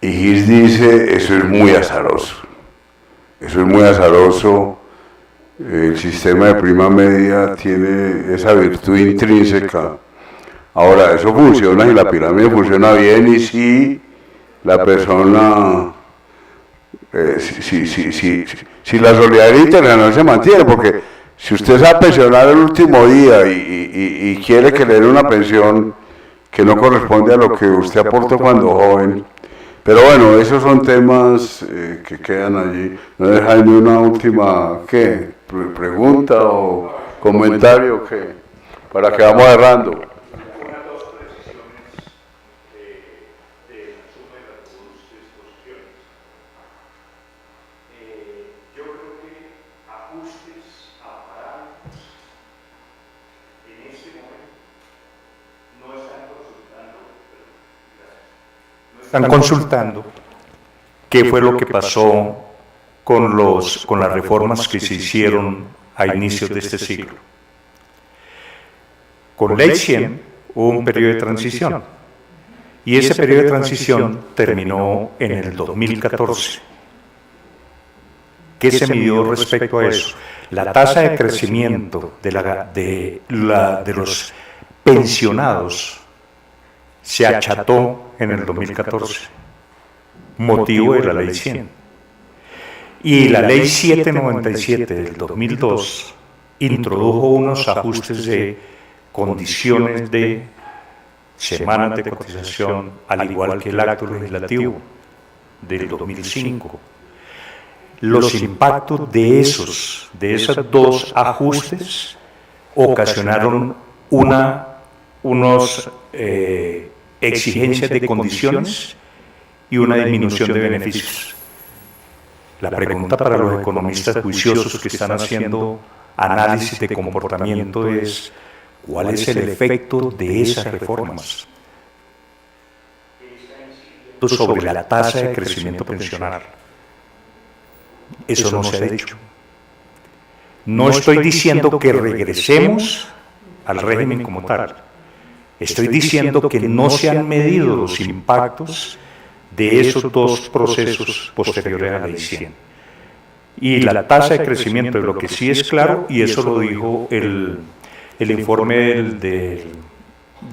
Y Hicks dice, eso es muy azaroso. Eso es muy azaroso. El sistema de prima media tiene esa virtud intrínseca. Ahora, eso funciona y la pirámide funciona bien y si la persona, si la solidaridad internacional se mantiene, porque si usted se va a pensionar el último día y quiere que le den una pensión que no corresponde a lo que usted aportó cuando joven, pero bueno, esos son temas que quedan allí. ¿No dejan ni una última pregunta o comentario para que vamos errando? Están consultando qué fue lo que pasó con las reformas que se hicieron a inicios de este siglo. Con Ley 100 hubo un periodo de transición y ese periodo de transición terminó en el 2014, ¿Qué se midió respecto a eso? La tasa de crecimiento de los pensionados se acható en el 2014, motivo de la Ley 100. Y la Ley 797 del 2002 introdujo unos ajustes de condiciones de semanas de cotización, al igual que el acto legislativo del 2005. Los impactos de esos dos ajustes ocasionaron unos exigencias de condiciones y una disminución de beneficios. La pregunta para los economistas juiciosos que están haciendo análisis de comportamiento es: ¿cuál es el efecto de esas reformas sobre la tasa de crecimiento pensional? Eso no se ha hecho. No estoy diciendo que regresemos al régimen como tal. Estoy diciendo que no se han medido los impactos de esos dos procesos posteriores a la Ley 100. Y la tasa de crecimiento, de lo que sí es claro, y eso lo dijo el informe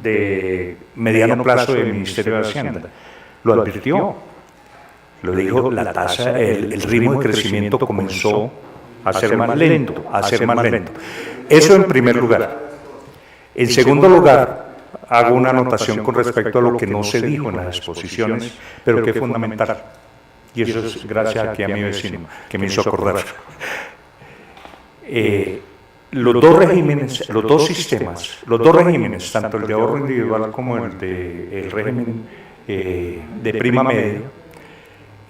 de mediano plazo del Ministerio de Hacienda, lo advirtió, lo dijo, la tasa, el ritmo de crecimiento comenzó a ser más lento, Eso en primer lugar. En segundo lugar, hago una anotación con respecto a lo que no se dijo en las exposiciones, pero que es fundamental. Y eso es gracias aquí a mi vecino, que me hizo acordar. Los dos regímenes, los dos sistemas, tanto el de ahorro individual como el régimen de prima media,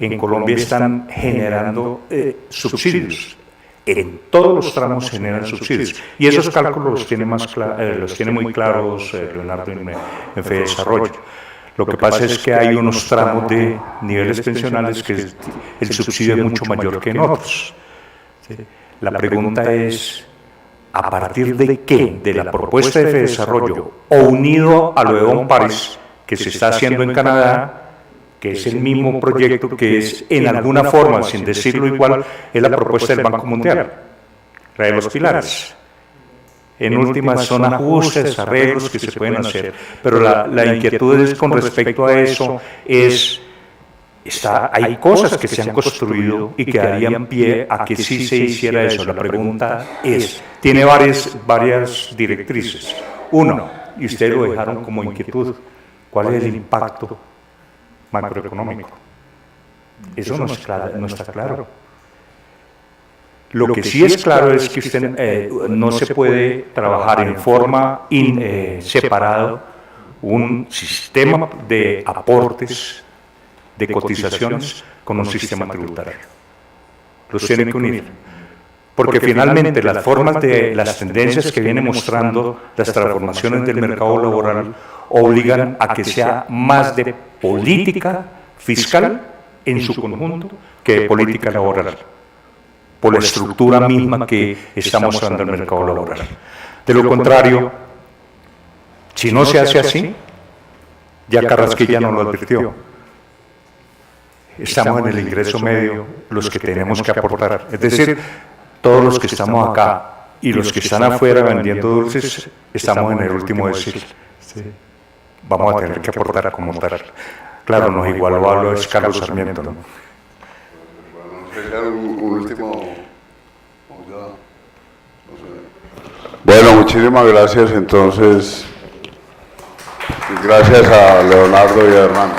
en Colombia están generando subsidios. En todos los tramos generan subsidios. Y esos cálculos los tiene muy claros Leonardo en FEDesarrollo. Lo que pasa es que hay unos tramos de niveles pensionales que el subsidio es mucho mayor que en otros. La pregunta es: ¿a partir de qué? De la propuesta de FEDesarrollo o unido a lo de Don Paris, que se está haciendo en Canadá, que es el mismo proyecto, que es en alguna forma, sin decirlo igual, es la propuesta del Banco Mundial, la de los pilares. En últimas son ajustes, arreglos que se pueden hacer, pero la inquietud es con respecto a eso, hay cosas que se han construido y que darían pie a que sí se hiciera eso. La pregunta tiene varias directrices. Uno, y ustedes lo dejaron como inquietud, ¿cuál es el impacto macroeconómico? Eso no está claro. Lo que sí es claro es que usted no se puede trabajar en forma separado un sistema de aportes, de cotizaciones, con un sistema tributario. Los tienen que unir. Porque finalmente las formas de las tendencias que vienen mostrando las transformaciones del mercado laboral obligan a que sea más de política fiscal en su conjunto que de política laboral, por la estructura misma que está mostrando el mercado laboral. De lo contrario, si no se hace así, ya Carrasquilla nos lo advirtió, estamos en el ingreso medio los que tenemos que aportar, es decir, todos los que estamos acá y los que están afuera vendiendo dulces, estamos en el último decil. Vamos a tener que aportar como tal. Claro, nos igualó a lo de Carlos Sarmiento, ¿no? Bueno, muchísimas gracias entonces. Gracias a Leonardo y a Hernán.